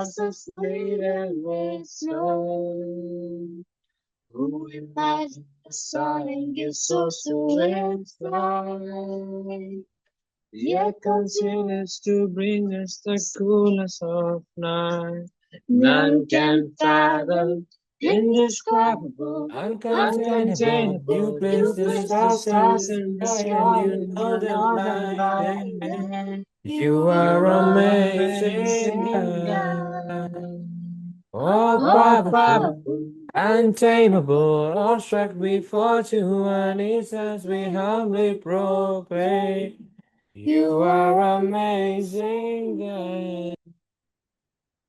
us as later with snow. Who imagines the sun and gives souls to its light, yet continues to bring us the coolness of night. None can fathom, indescribable, uncontainable. You place the stars in the sky, you know them by name. You are amazing, God. All powerful, untamable, awestruck before to an instance we humbly proclaim. You are amazing, God.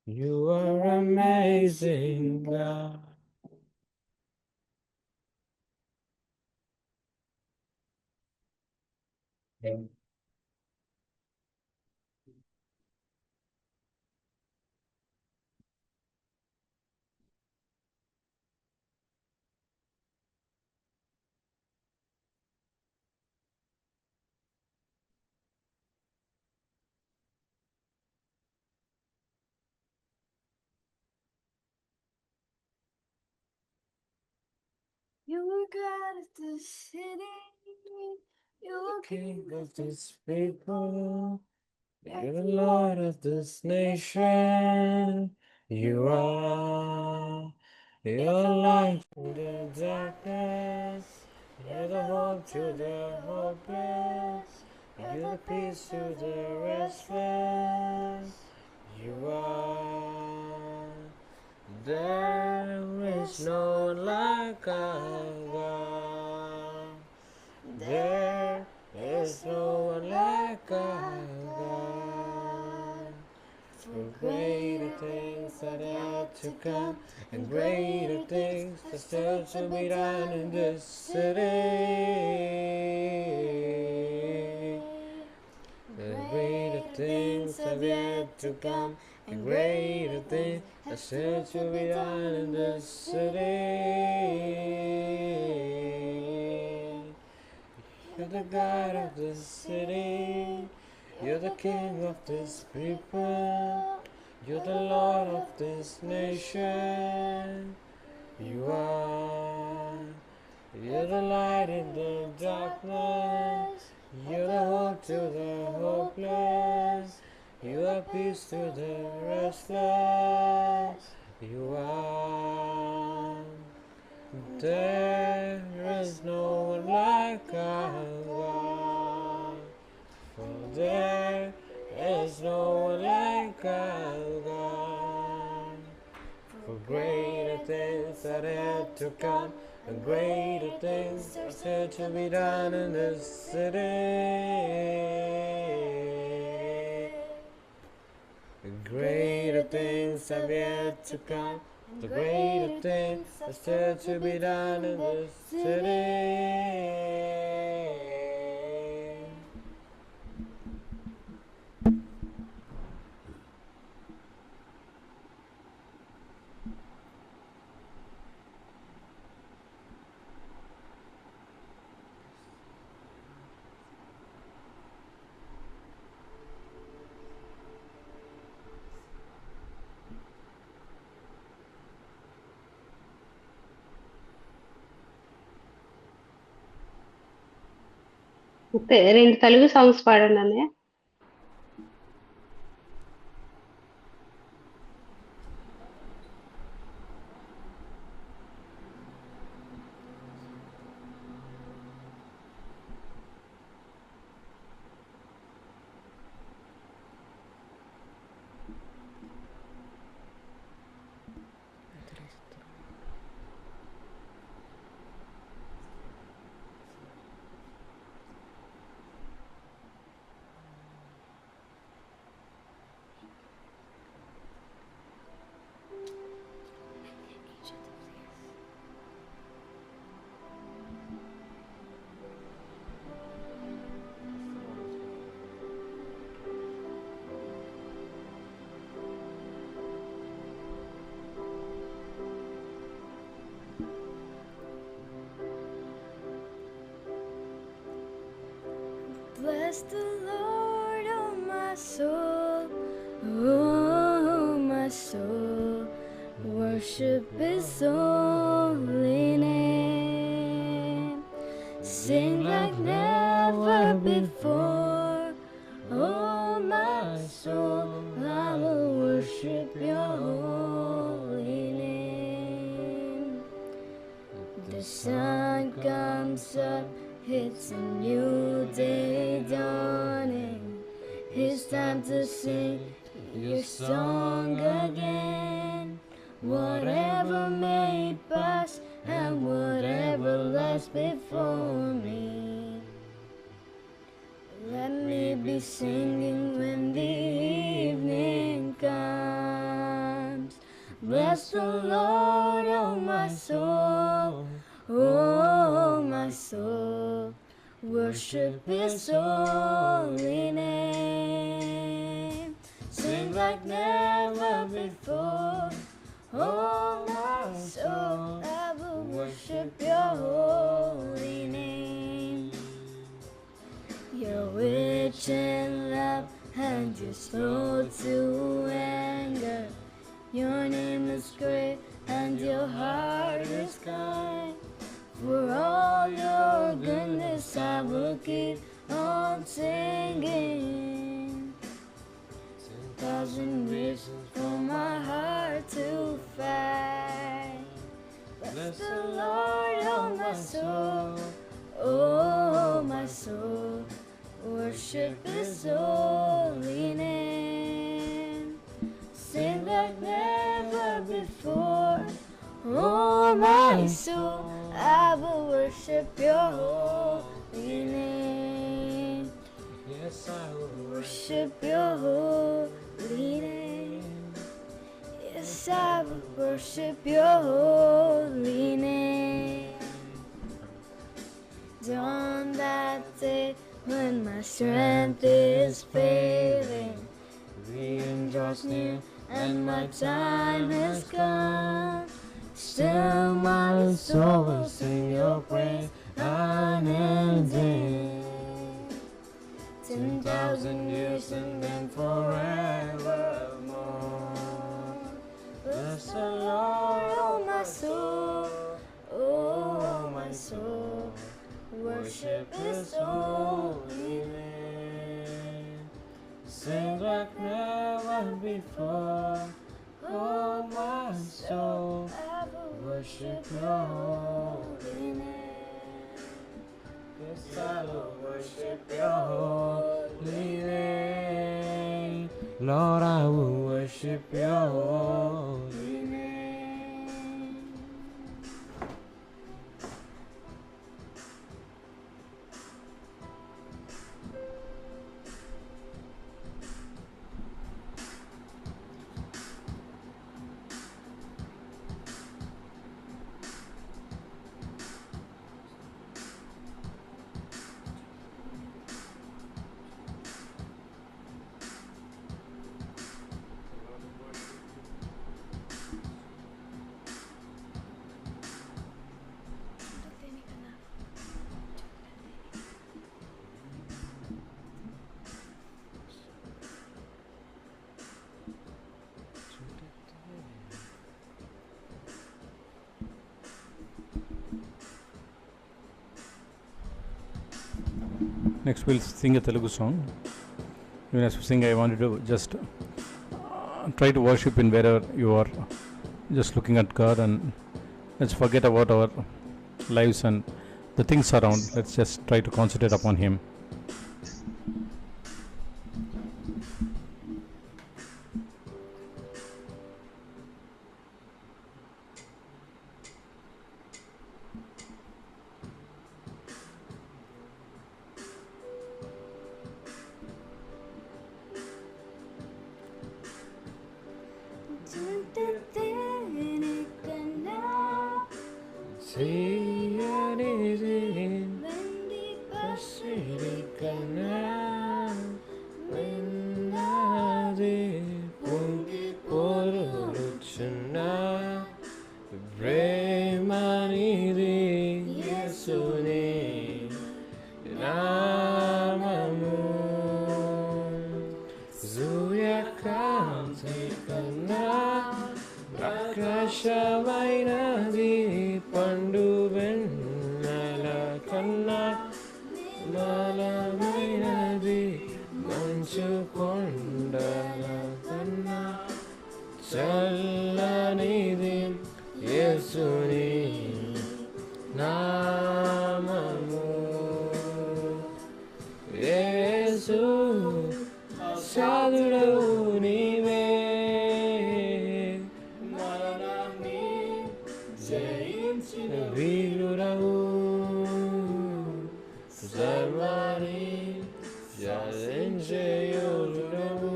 You are amazing, God. You are God of the city. You are King of this people, you're the Lord of this nation. You are. You're light in the darkness. You're the hope to the hopeless. You're the peace to the restless. You are. There is no one like our God. There is no one like our God. For greater things are yet to come, and greater things are still to be done in this city. The greater things have yet to come, and greater things are still to be done in this city. You're the God of this city. You're the King of this people. You're the Lord of this nation. You are. You're the light in the darkness. You're the hope to the hopeless. You are peace to the restless. You are. There is no one like our God. For there is no one like our God. For greater things are yet to come, and greater things are still to be done in this city. Greater things have yet to come. The greater things are still to be done in this city. రెండు Telugu songs పాడండి అన్నయ్య. Bless the Lord, oh my soul, oh my my soul, worship His holy name. Sing like never before. Oh, my soul, I will worship Your holy name. The sun comes up, it's a new day dawning. It's time to sing Your song again. Whatever may pass and whatever lies before me, let me be singing when the evening comes. Bless the Lord, oh my soul, oh my soul, worship His holy name. Sing like never before. Oh my soul, I will worship Your holy name. You're rich in love and You're slow to anger. Your name is great and Your heart is kind. For all Your goodness I will keep on singing. 10,000 reasons for my heart to find. Bless the Lord, oh my soul, oh my soul, worship His holy name. Sing like never before. Oh my soul, I will worship Your holy name. Yes, I will Worship Your holy name. Yes, I will worship Your holy name. On that day when my strength is failing, the end draws near and my time has come. Still my soul will sing Your praise unending. 10,000 years and then forevermore. Bless the Lord, oh my soul, oh my soul, worship His holy name. Sing like never before. Oh my soul, worship Your holy name. Yes, I will worship Your holy name. Lord, I will worship Your holy name. Next we'll sing a Telugu song. Even as we sing, I wanted to just try to worship in wherever you are, just looking at God, and let's forget about our lives and the things around. Let's just try to concentrate upon Him. Zuya kan ప్రకాశమైనది పండు వెన్నెల కన్నా బలమైనది మంచు కొండల కన్నా చల్లనిది యేసుని నామము. యేసు సాధుడవు నీవే, మరణాన్ని జయించిన వీరుడవు, సర్వాన్ని జయించే యోధుడవు.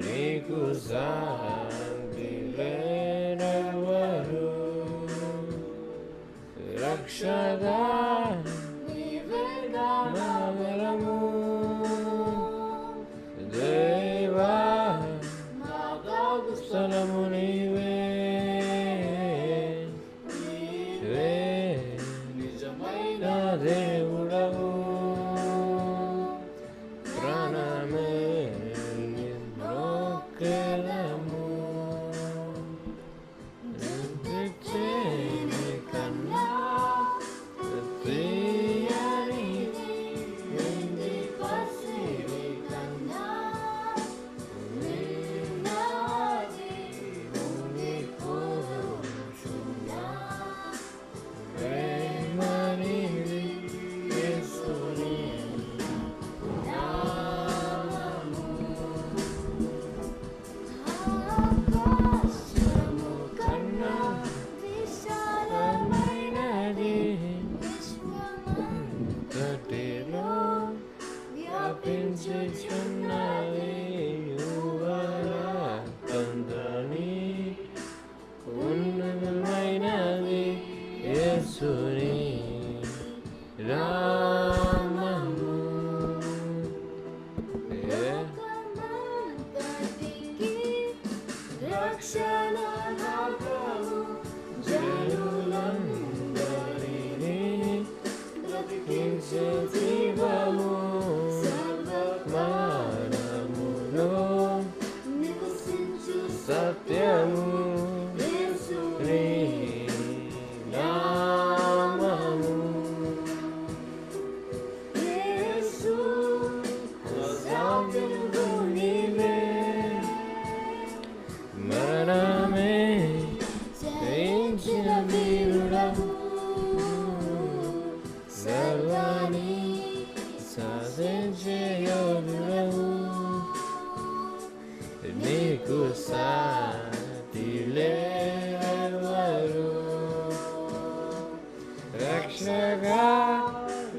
నీకు శాంతి లేనెవరు, రక్షగా నా బలము. దేవా స్థలము నీవే, నిజమైన దేవుడవు. ప్రాణమే మ్రోక్కెదము, కన్నా ఉన్నతమైనది యేసుని నామము. రక్షణ మార్గము జనులందరినీ బ్రతికించే జీవము. సర్వమానములో నివసించు సత్యము యేసుని నామము. యేసు సాధుడు నీవే, మరణమే జయించిన వీరుడవు, సర్వాన్ని సాధించే యోధుడవు. నీకు సాటి లేనెవరు, రక్షగా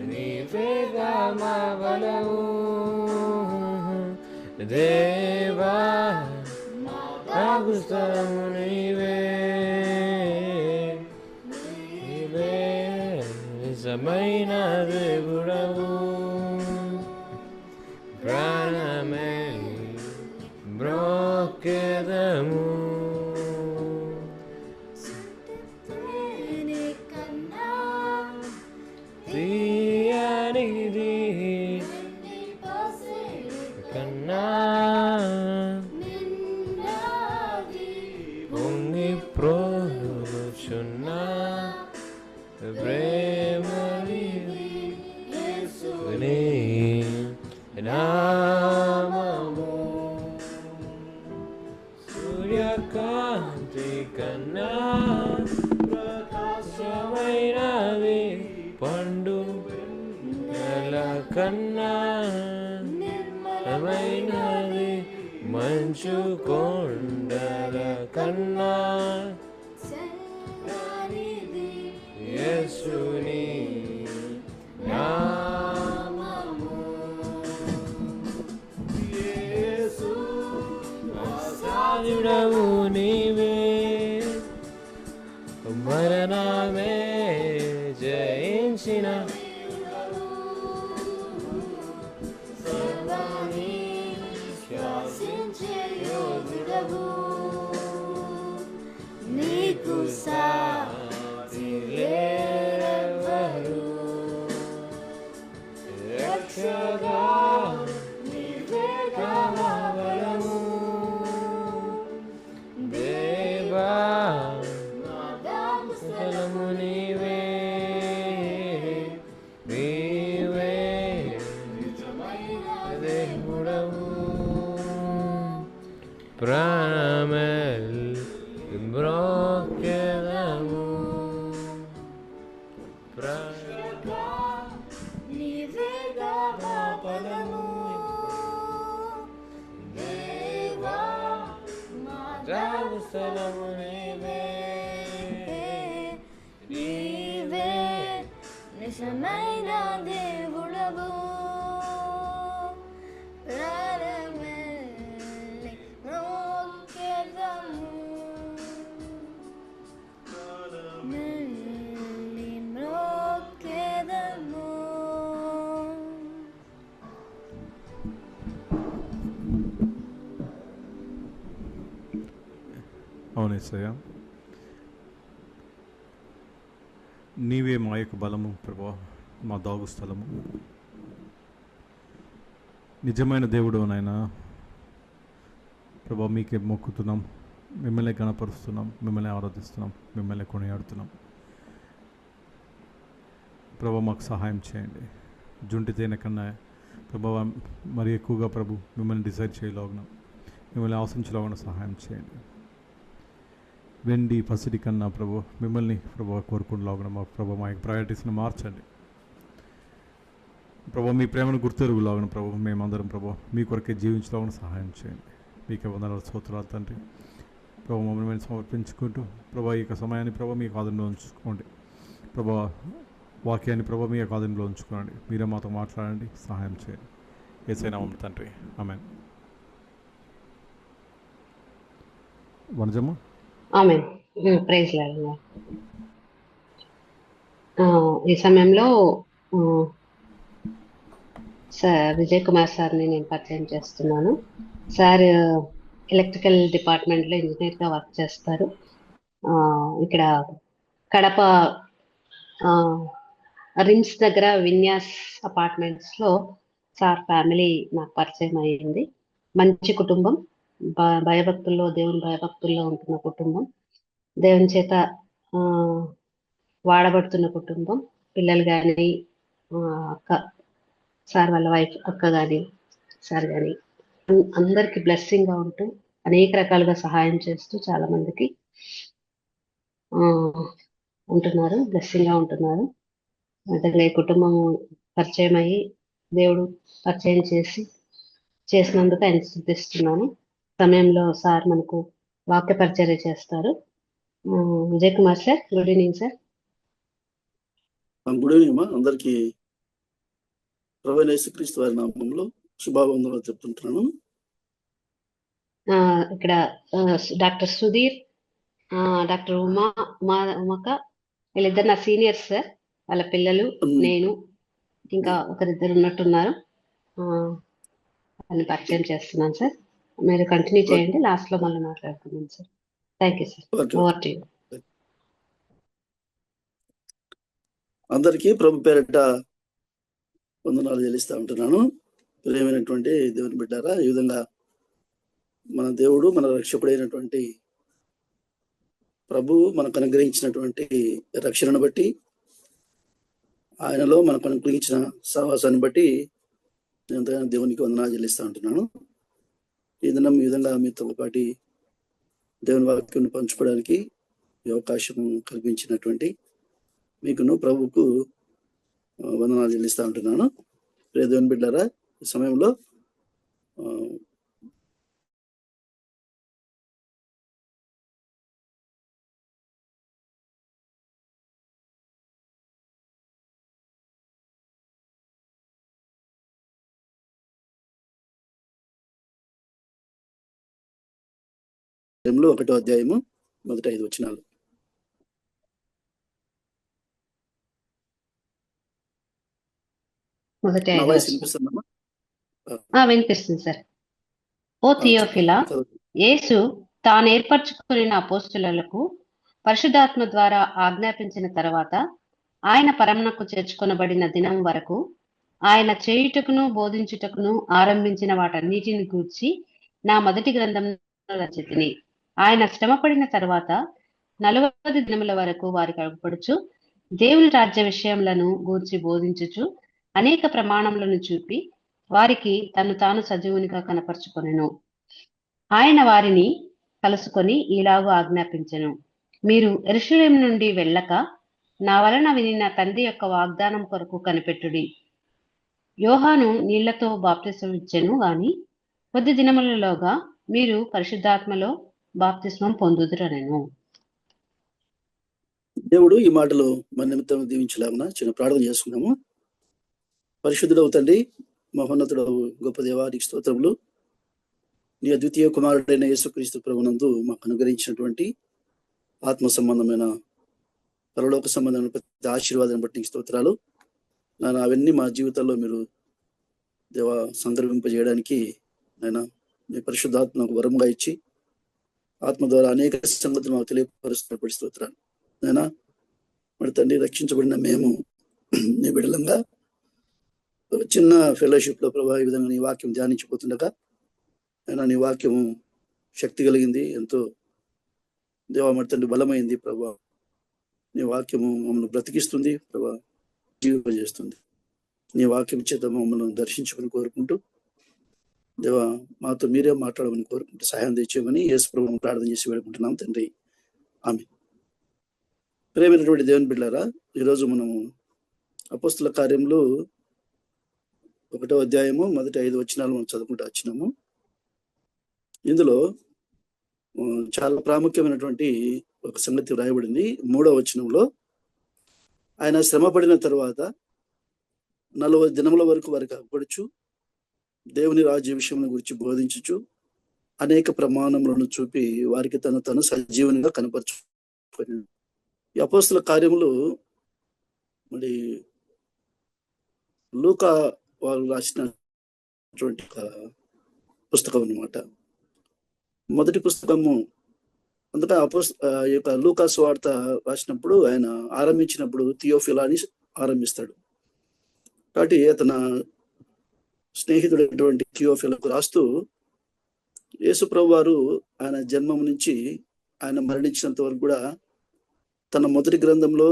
నీవేగా మా బలము. దేవా నాకు స్థలము నీవే, నీవే నిజమైన దేవుడవు. ప్రాణమే మ్రోక్కెదము, తీయనిది కన్నా పొంగి ప్రోలుచున్న ప్రేమనిది యేసుని నామము. సూర్యకాంతి కన్నా ప్రకాశమైనది పండు నెల కన్నా నిర్మలమైనది మంచు కొండల కన్నా యేసుని నామము. యేసు సాధుడవు నీవే, మరణమే జయించిన సర్వాన్ని శాసించే యోధుడవు. నీకు సాటి లేనెవరు, రక్షగా నీవేగా మా బలము. ప్రాణమెల్లి మ్రోక్కెదము. నీవేగా పదము దేవా మా జాగస్థలము నీవే, నీవే నిజమైన దేవుడవు. ప్రాణమెల్లి మ్రోక్కెదము, మెల్లి మ్రోక్కెదము. అవును యేసయ్యా, నీవే మా యొక్క బలము ప్రభా, మా దాగు స్థలము. నిజమైన దేవుడు నాయన ప్రభా, మీకే మొక్కుతున్నాం, మిమ్మల్ని గణపరుస్తున్నాం, మిమ్మల్ని ఆరాధిస్తున్నాం, మిమ్మల్ని కొనియాడుతున్నాం. ప్రభా మాకు సహాయం చేయండి. జుంటి తేనె కన్నా ప్రభా మరి ఎక్కువగా ప్రభు మిమ్మల్ని డిసైడ్ చేయలాగున, మిమ్మల్ని ఆశించలాగున సహాయం చేయండి. వెండి పసిడి కన్నా ప్రభు మిమ్మల్ని ప్రభు కోరుకునేలాగున మా ప్రభు మా యొక్క ప్రయారిటీస్ని మార్చండి. ప్రభు మీ ప్రేమను గుర్తెరుగులాగున ప్రభు మేమందరం ప్రభు మీ కొరకే జీవించలాగున సహాయం చేయండి. మీకే వందనాలు స్తోత్రాలు తండ్రి. ప్రభు మమ్మల్ని సమర్పించుకుంటూ ప్రభు ఈ యొక్క సమయాన్ని ప్రభు మీ ఆధీనంలో ఉంచుకోండి. ప్రభు వాక్యాన్ని ప్రభు మీ యొక్క ఆధీనంలో ఉంచుకోండి. మీరే మాతో మాట్లాడండి, సహాయం చేయండి. యేసయ్య నామమున తండ్రి, amen. Vanajamma. Amen. Praise Lord. ఈ సమయంలో సార్ విజయ్ కుమార్ సార్ని నేను పరిచయం చేస్తున్నాను. సార్ ఎలక్ట్రికల్ డిపార్ట్మెంట్లో ఇంజనీర్గా వర్క్ చేస్తారు. ఇక్కడ కడప రిమ్స్ దగ్గర విన్యాస్ అపార్ట్మెంట్స్లో సార్ ఫ్యామిలీ నాకు పరిచయం అయ్యింది. మంచి కుటుంబం, భయభక్తుల్లో దేవుని భయభక్తుల్లో ఉంటున్న కుటుంబం, దేవుని చేత వాడబడుతున్న కుటుంబం. పిల్లలు కానీ అక్క సార్ వాళ్ళ వైఫ్ అక్క కానీ సార్ కానీ అందరికి బ్లెస్సింగ్గా ఉంటూ అనేక రకాలుగా సహాయం చేస్తూ చాలా మందికి ఉంటున్నారు, బ్లెస్సింగ్గా ఉంటున్నారు. అదే కుటుంబం పరిచయం అయ్యి దేవుడు పరిచయం చేసినందుకు ఆయన స్తుతిస్తున్నాను. సమయంలో సార్ మనకు వాక్య పరిచర్య చేస్తారు. Vijay Kumar sir, good evening sir. Good evening అమ్మా. అందరికీ ప్రభువైన యేసుక్రీస్తు వారి నామములో శుభావందనాలు చెప్తుంటున్నాను. ఇక్కడ డాక్టర్ సుధీర్, డాక్టర్ ఉమక వీళ్ళిద్దరు నా సీనియర్స్ సార్. వాళ్ళ పిల్లలు, నేను, ఇంకా ఒకరిద్దరు ఉన్నట్టున్నారు. వాళ్ళని పరిచయం చేస్తున్నాను సార్. మీరు కంటిన్యూ చేయండి, లాస్ట్ లో మళ్ళీ మాట్లాడుతున్నాం sir. Thank you sir. Over to you. అందరికీ ప్రభు పేరిట వందనాలు చెల్లిస్తూ ఉంటున్నాను. ప్రియమైనటువంటి దేవుని బిడ్డారా, ఈ విధంగా మన దేవుడు, మన రక్షకుడైనటువంటి ప్రభువు మనకు అనుగ్రహించినటువంటి రక్షణను బట్టి, ఆయనలో మనకు అనుగ్రహించిన సహవాసాన్ని బట్టి నేను ఎంతగానో దేవునికి వందనాలు చెల్లిస్తూ ఉంటున్నాను. ఈ దినం ఈ విధంగా మీతో పాటి దేవుని వాక్యం పంచుకోవడానికి అవకాశం కల్పించినటువంటి మీకును ప్రభువుకు వందనాలు చెల్లిస్తూ ఉంటున్నాను. ప్రియ దేవుని బిడ్డారా, ఈ సమయంలో ఒకటో అధ్యాయము మొదటి 5 వచనాలు. వినిపిస్తుంది సార్. ఓ థియోఫిలా, యేసు తాను ఏర్పరచుకున్న అపోస్తులకు పరిశుద్ధాత్మ ద్వారా ఆజ్ఞాపించిన తర్వాత ఆయన పరమునకు చేర్చుకొనబడిన దినం వరకు ఆయన చేయుటకును బోధించుటకును ఆరంభించిన వాటన్నిటిని గూర్చి నా మొదటి గ్రంథం రచితిని. ఆయన శ్రమపడిన తర్వాత 40 దినముల వరకు వారికి అగుపడుచు దేవుని రాజ్య విషయములను గూర్చి బోధించుచు అనేక ప్రమాణములను చూపి వారికి తను తాను సజీవునిగా కనపరుచుకొనెను. ఆయన వారిని కలుసుకొని ఇలాగూ ఆజ్ఞాపించెను, మీరు యెరూషలేము నుండి వెళ్ళక నా వలన వినిన తండ్రి యొక్క వాగ్దానం కొరకు కనిపెట్టుడి. యోహాను నీళ్లతో బాప్తిస్మం ఇచ్చెను గాని కొద్ది దినములలోగా మీరు పరిశుద్ధాత్మలో బాప్తిస్మం పొందుదురనెను. దేవుడు ఈ మాటలు మన నిమిత్తం దీవించలాగున చిన్న ప్రార్థన చేసుకున్నాము. పరిశుద్ధుడవు తండ్రి, మహోన్నతుడవు గొప్ప దేవా, నీకు స్తోత్రములు. నీ అద్వితీయ కుమారుడైన యేసుక్రీస్తు ప్రభునందు మాకు అనుగ్రహించినటువంటి ఆత్మ సంబంధమైన పరలోక సంబంధమైన ప్రతి ఆశీర్వాదాన్ని బట్టి నీకు స్తోత్రాలు. నాయన, అవన్నీ మా జీవితాల్లో మీరు దేవా సందర్భింపజేయడానికి నాయన మీ పరిశుద్ధాత్మకు వరంగా ఇచ్చి ఆత్మ ద్వారా అనేక సంగతులు మాకు తెలియపరుస్తున్నప్పటి స్తోత్రాలు. నాయన, మరి తండ్రి, రక్షించబడిన మేము నీ బిడ్డలంగా చిన్న ఫెలోషిప్ లో ప్రభావ ఈ విధంగా నీ వాక్యం ధ్యానించిపోతుండగా అయినా నీ వాక్యము శక్తి కలిగింది, ఎంతో దేవా మరి తండ్రి బలమైంది ప్రభా. నీ వాక్యము మమ్మల్ని బ్రతికిస్తుంది ప్రభా, జీవింపజేస్తుంది. నీ వాక్యం చేత మమ్మల్ని దర్శించమని కోరుకుంటూ దేవా మాతో మీరే మాట్లాడమని కోరుకుంటూ సహాయం తెచ్చేయమని యేసు ప్రభువును ప్రార్థన చేసి వేడుకుంటున్నాం తండ్రి, ఆమేన్. ప్రేమైనటువంటి దేవుని బిడ్డలారా, ఈరోజు మనము అపోస్తుల కార్యములు 1వ అధ్యాయము మొదటి 5 వచనాలు మనం చదువుకుంటూ వచ్చినాము. ఇందులో చాలా ప్రాముఖ్యమైనటువంటి ఒక సంగతి వ్రాయబడింది. 3వ వచనంలో ఆయన శ్రమ పడిన తర్వాత 40 దినముల వరకు వారికి అప్పడుచు దేవుని రాజ్య విషయం గురించి బోధించుచు అనేక ప్రమాణములను చూపి వారికి తను సజీవనంగా కనపరచు. ఈ అపోస్తుల కార్యములు మరి లూకా వారు రాసినటువంటి పుస్తకం అన్నమాట. మొదటి పుస్తకము. అందుకే ఈ యొక్క లూకా సువార్త రాసినప్పుడు ఆయన ఆరంభించినప్పుడు థియోఫిలా అని ఆరంభిస్తాడు. కాబట్టి అతను స్నేహితుడైనటువంటి థియోఫిలకు రాస్తూ యేసు ప్రభు వారు ఆయన జన్మం నుంచి ఆయన మరణించినంత వరకు కూడా తన మొదటి గ్రంథంలో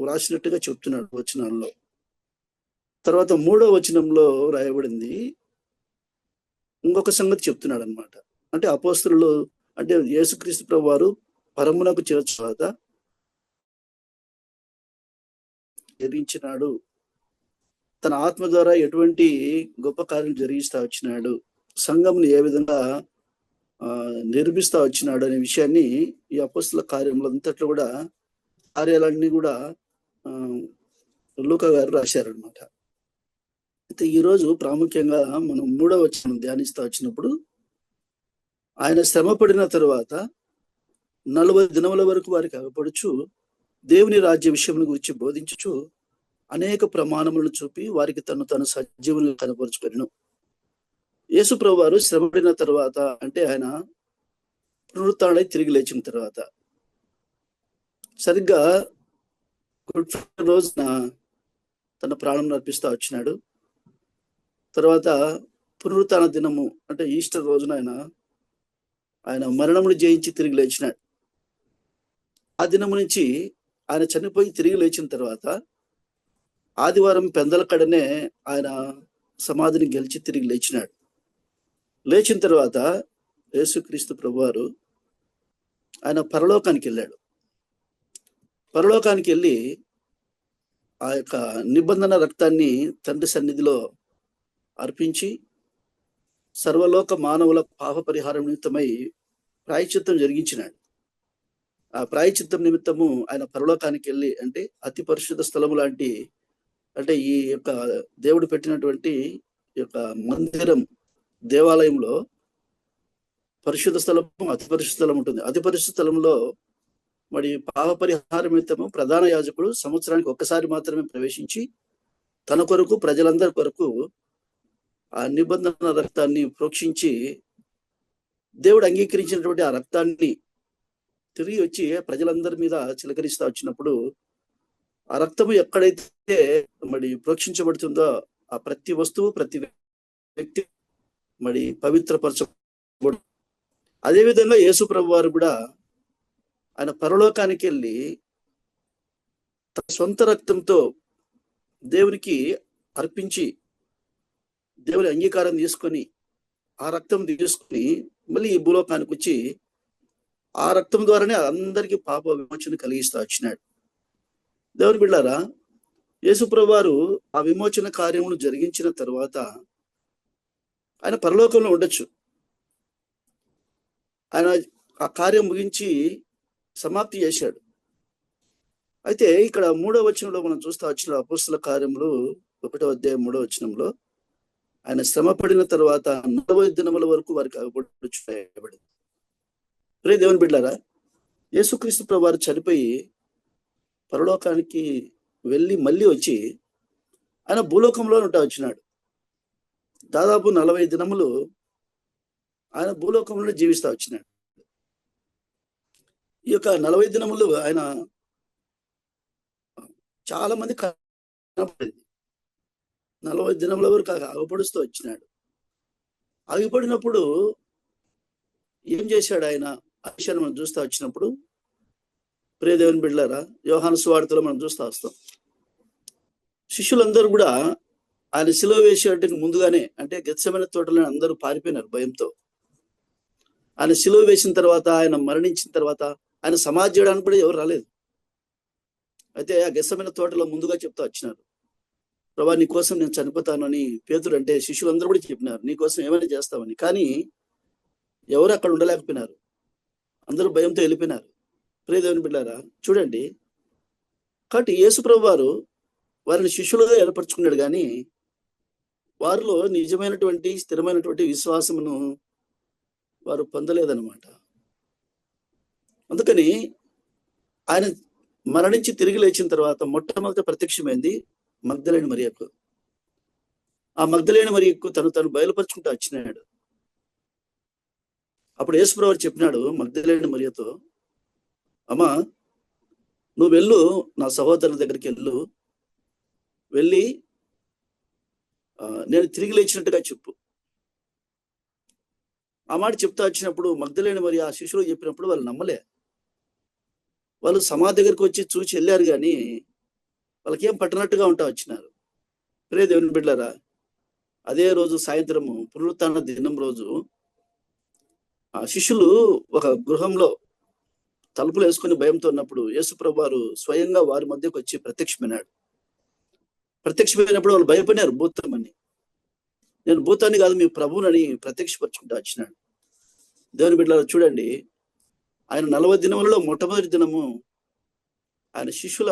రాసినట్టుగా చెప్తున్నాడు వచనాల్లో. తర్వాత 3వ వచనంలో రాయబడింది ఇంకొక సంగతి చెప్తున్నాడు అనమాట. అంటే అపోస్తలులు అంటే యేసుక్రీస్తు ప్రభు వారు పరమునకు చేర్చు తర్వాత జరిగించినాడు, తన ఆత్మ ద్వారా ఎటువంటి గొప్ప కార్యం జరిగిస్తా వచ్చినాడు, సంఘంను ఏ విధంగా నిర్మిస్తా వచ్చినాడు అనే విషయాన్ని ఈ అపోస్తల కార్యములు అంతట్లో కూడా కార్యాలన్నీ కూడా లూకా గారు రాశారనమాట. అయితే ఈరోజు ప్రాముఖ్యంగా మనం 3వ వచనం ధ్యానిస్తా వచ్చినప్పుడు ఆయన శ్రమ పడిన తరువాత 40 దినముల వరకు వారికి అగపడుచు దేవుని రాజ్య విషయం గురించి బోధించుచు అనేక ప్రమాణములను చూపి వారికి తను సజీవులను కనపరుచుకొనెను. యేసు ప్రభు వారు శ్రమపడిన తర్వాత అంటే ఆయన పునరుత్థానుడై తిరిగి లేచిన తర్వాత సరిగ్గా గుడ్ ఫ్రైడే రోజున తన ప్రాణం అర్పిస్తా వచ్చినాడు. తర్వాత పునరుత్థాన దినము అంటే ఈస్టర్ రోజున ఆయన మరణమును జయించి తిరిగి లేచినాడు. ఆ దినము నుంచి ఆయన చనిపోయి తిరిగి లేచిన తర్వాత ఆదివారం పెందల కడనే ఆయన సమాధిని గెలిచి తిరిగి లేచినాడు. లేచిన తర్వాత యేసుక్రీస్తు ప్రభువారు ఆయన పరలోకానికి వెళ్ళాడు. పరలోకానికి వెళ్ళి ఆ యొక్క నిబంధన రక్తాన్ని తండ్రి సన్నిధిలో అర్పించి సర్వలోక మానవుల పాప పరిహారం నిమిత్తమై ప్రాయశ్చిత్తం జరిగించినాడు. ఆ ప్రాయశ్చిత్తం నిమిత్తము ఆయన పరలోకానికి వెళ్ళి అంటే అతి పరిశుద్ధ స్థలము లాంటి అంటే ఈ యొక్క దేవుడు పెట్టినటువంటి యొక్క మందిరం దేవాలయంలో పరిశుద్ధ స్థలము అతి పరిశుద్ధ స్థలం ఉంటుంది. అతి పరిశుద్ధ స్థలంలో మరి పాప పరిహార నిమిత్తము ప్రధాన యాజకుడు సంవత్సరానికి ఒక్కసారి మాత్రమే ప్రవేశించి తన కొరకు ప్రజలందరి కొరకు ఆ నిబంధన రక్తాన్ని ప్రోక్షించి దేవుడు అంగీకరించినటువంటి ఆ రక్తాన్ని తిరిగి వచ్చి ప్రజలందరి మీద చిలకరిస్తా వచ్చినప్పుడు ఆ రక్తము ఎక్కడైతే మరి ప్రోక్షించబడుతుందో ఆ ప్రతి వస్తువు ప్రతి వ్యక్తి మరి పవిత్రపరచబడు. అదేవిధంగా యేసు ప్రభు వారు కూడా ఆయన పరలోకానికి వెళ్ళి తన సొంత రక్తంతో దేవునికి అర్పించి దేవుని అంగీకారం తీసుకొని ఆ రక్తం తీసుకుని మళ్ళీ ఈ భూలోకానికి వచ్చి ఆ రక్తం ద్వారానే అందరికీ పాప విమోచన కలిగిస్తూ వచ్చినాడు. దేవుని బిడ్డారా, యేసుప్రభు వారు ఆ విమోచన కార్యమును జరిగించిన తర్వాత ఆయన పరలోకంలో ఉండొచ్చు. ఆయన ఆ కార్యం ముగించి సమాప్తి చేశాడు. అయితే ఇక్కడ 3వ వచనంలో మనం చూస్తూ వచ్చిన అపోస్తల కార్యములు 1వ అధ్యాయం 3వ వచనంలో ఆయన శ్రమ పడిన తర్వాత 40 దినముల వరకు వారికి అగపడుచుబడింది. ప్రియ దేవుని బిడ్డారా, యేసుక్రీస్తు ప్రభు వారు చనిపోయి పరలోకానికి వెళ్ళి మళ్ళీ వచ్చి ఆయన భూలోకంలో వచ్చినాడు. దాదాపు 40 దినములు ఆయన భూలోకంలో జీవిస్తూ వచ్చినాడు. ఈ యొక్క 40 దినములు ఆయన చాలా మంది కనపడింది. 40 దినముల వరకు ఆగిపడుస్తూ వచ్చినాడు. ఆగిపడినప్పుడు ఏం చేశాడు ఆయన? ఆ విషయాన్ని మనం చూస్తూ వచ్చినప్పుడు ప్రియ దేవుని బిడ్డలారా, యోహాను సువార్తలో మనం చూస్తూ వస్తాం. శిష్యులందరూ కూడా ఆయన సిలువ వేసేటికి ముందుగానే, అంటే గెత్సెమనే తోటలో అందరూ పారిపోయినారు భయంతో. ఆయన సిలువ వేసిన తర్వాత, ఆయన మరణించిన తర్వాత ఆయన సమాధి చేయడానికి కూడా ఎవరు రాలేదు. అయితే ఆ గెత్సెమనే తోటలో ముందుగా చెప్తూ వచ్చినారు, ప్రభా నీ కోసం నేను చనిపోతానని పేతురు అంటే శిష్యులందరూ కూడా చెప్పినారు, నీ కోసం ఏమైనా చేస్తామని. కానీ ఎవరు అక్కడ ఉండలేకపోయినారు, అందరూ భయంతో వెళ్ళిపోయినారు. ప్రియ దేవుని బిడ్డారా, చూడండి, కాబట్టి యేసుప్రభు వారు వారిని శిష్యులుగా ఏర్పరచుకున్నాడు, కానీ వారిలో నిజమైనటువంటి స్థిరమైనటువంటి విశ్వాసమును వారు పొందలేదన్నమాట. అందుకని ఆయన మరణించి తిరిగి లేచిన తర్వాత మొట్టమొదటి ప్రత్యక్షమైంది మగ్దలేని మరియకు. ఆ మగ్దలేని మరియకు తను బయలుపరుచుకుంటూ వచ్చినాడు. అప్పుడు యేసుప్రభు వారు చెప్పినాడు మగ్దలేని మరియతో, అమ్మా నువ్వు వెళ్ళు, నా సహోదరుల దగ్గరికి వెళ్ళి నేను తిరిగి లేచినట్టుగా చెప్పు. ఆ మాట చెప్తా వచ్చినప్పుడు మగ్దలేని మరి ఆ శిష్యులు చెప్పినప్పుడు వాళ్ళు నమ్మలే. వాళ్ళు సమాధి దగ్గరికి వచ్చి చూసి వెళ్ళారు, కానీ వాళ్ళకేం పట్టనట్టుగా ఉంటా వచ్చినారు. ప్రియ దేవుని బిడ్డలారా, అదే రోజు సాయంత్రము పునరుత్థాన దినం రోజు ఆ శిష్యులు ఒక గృహంలో తలుపులు వేసుకుని భయంతో ఉన్నప్పుడు యేసుప్రభు వారు స్వయంగా వారి మధ్యకు వచ్చి ప్రత్యక్షమైనప్పుడు వాళ్ళు భయపడినారు. భూతం అని, నేను భూతాన్ని కాదు మీ ప్రభువునని ప్రత్యక్షపరచుకుంటూ వచ్చినాడు. దేవుని బిడ్డలారా, చూడండి, ఆయన 40 దినములలో మొట్టమొదటి దినము ఆయన శిష్యుల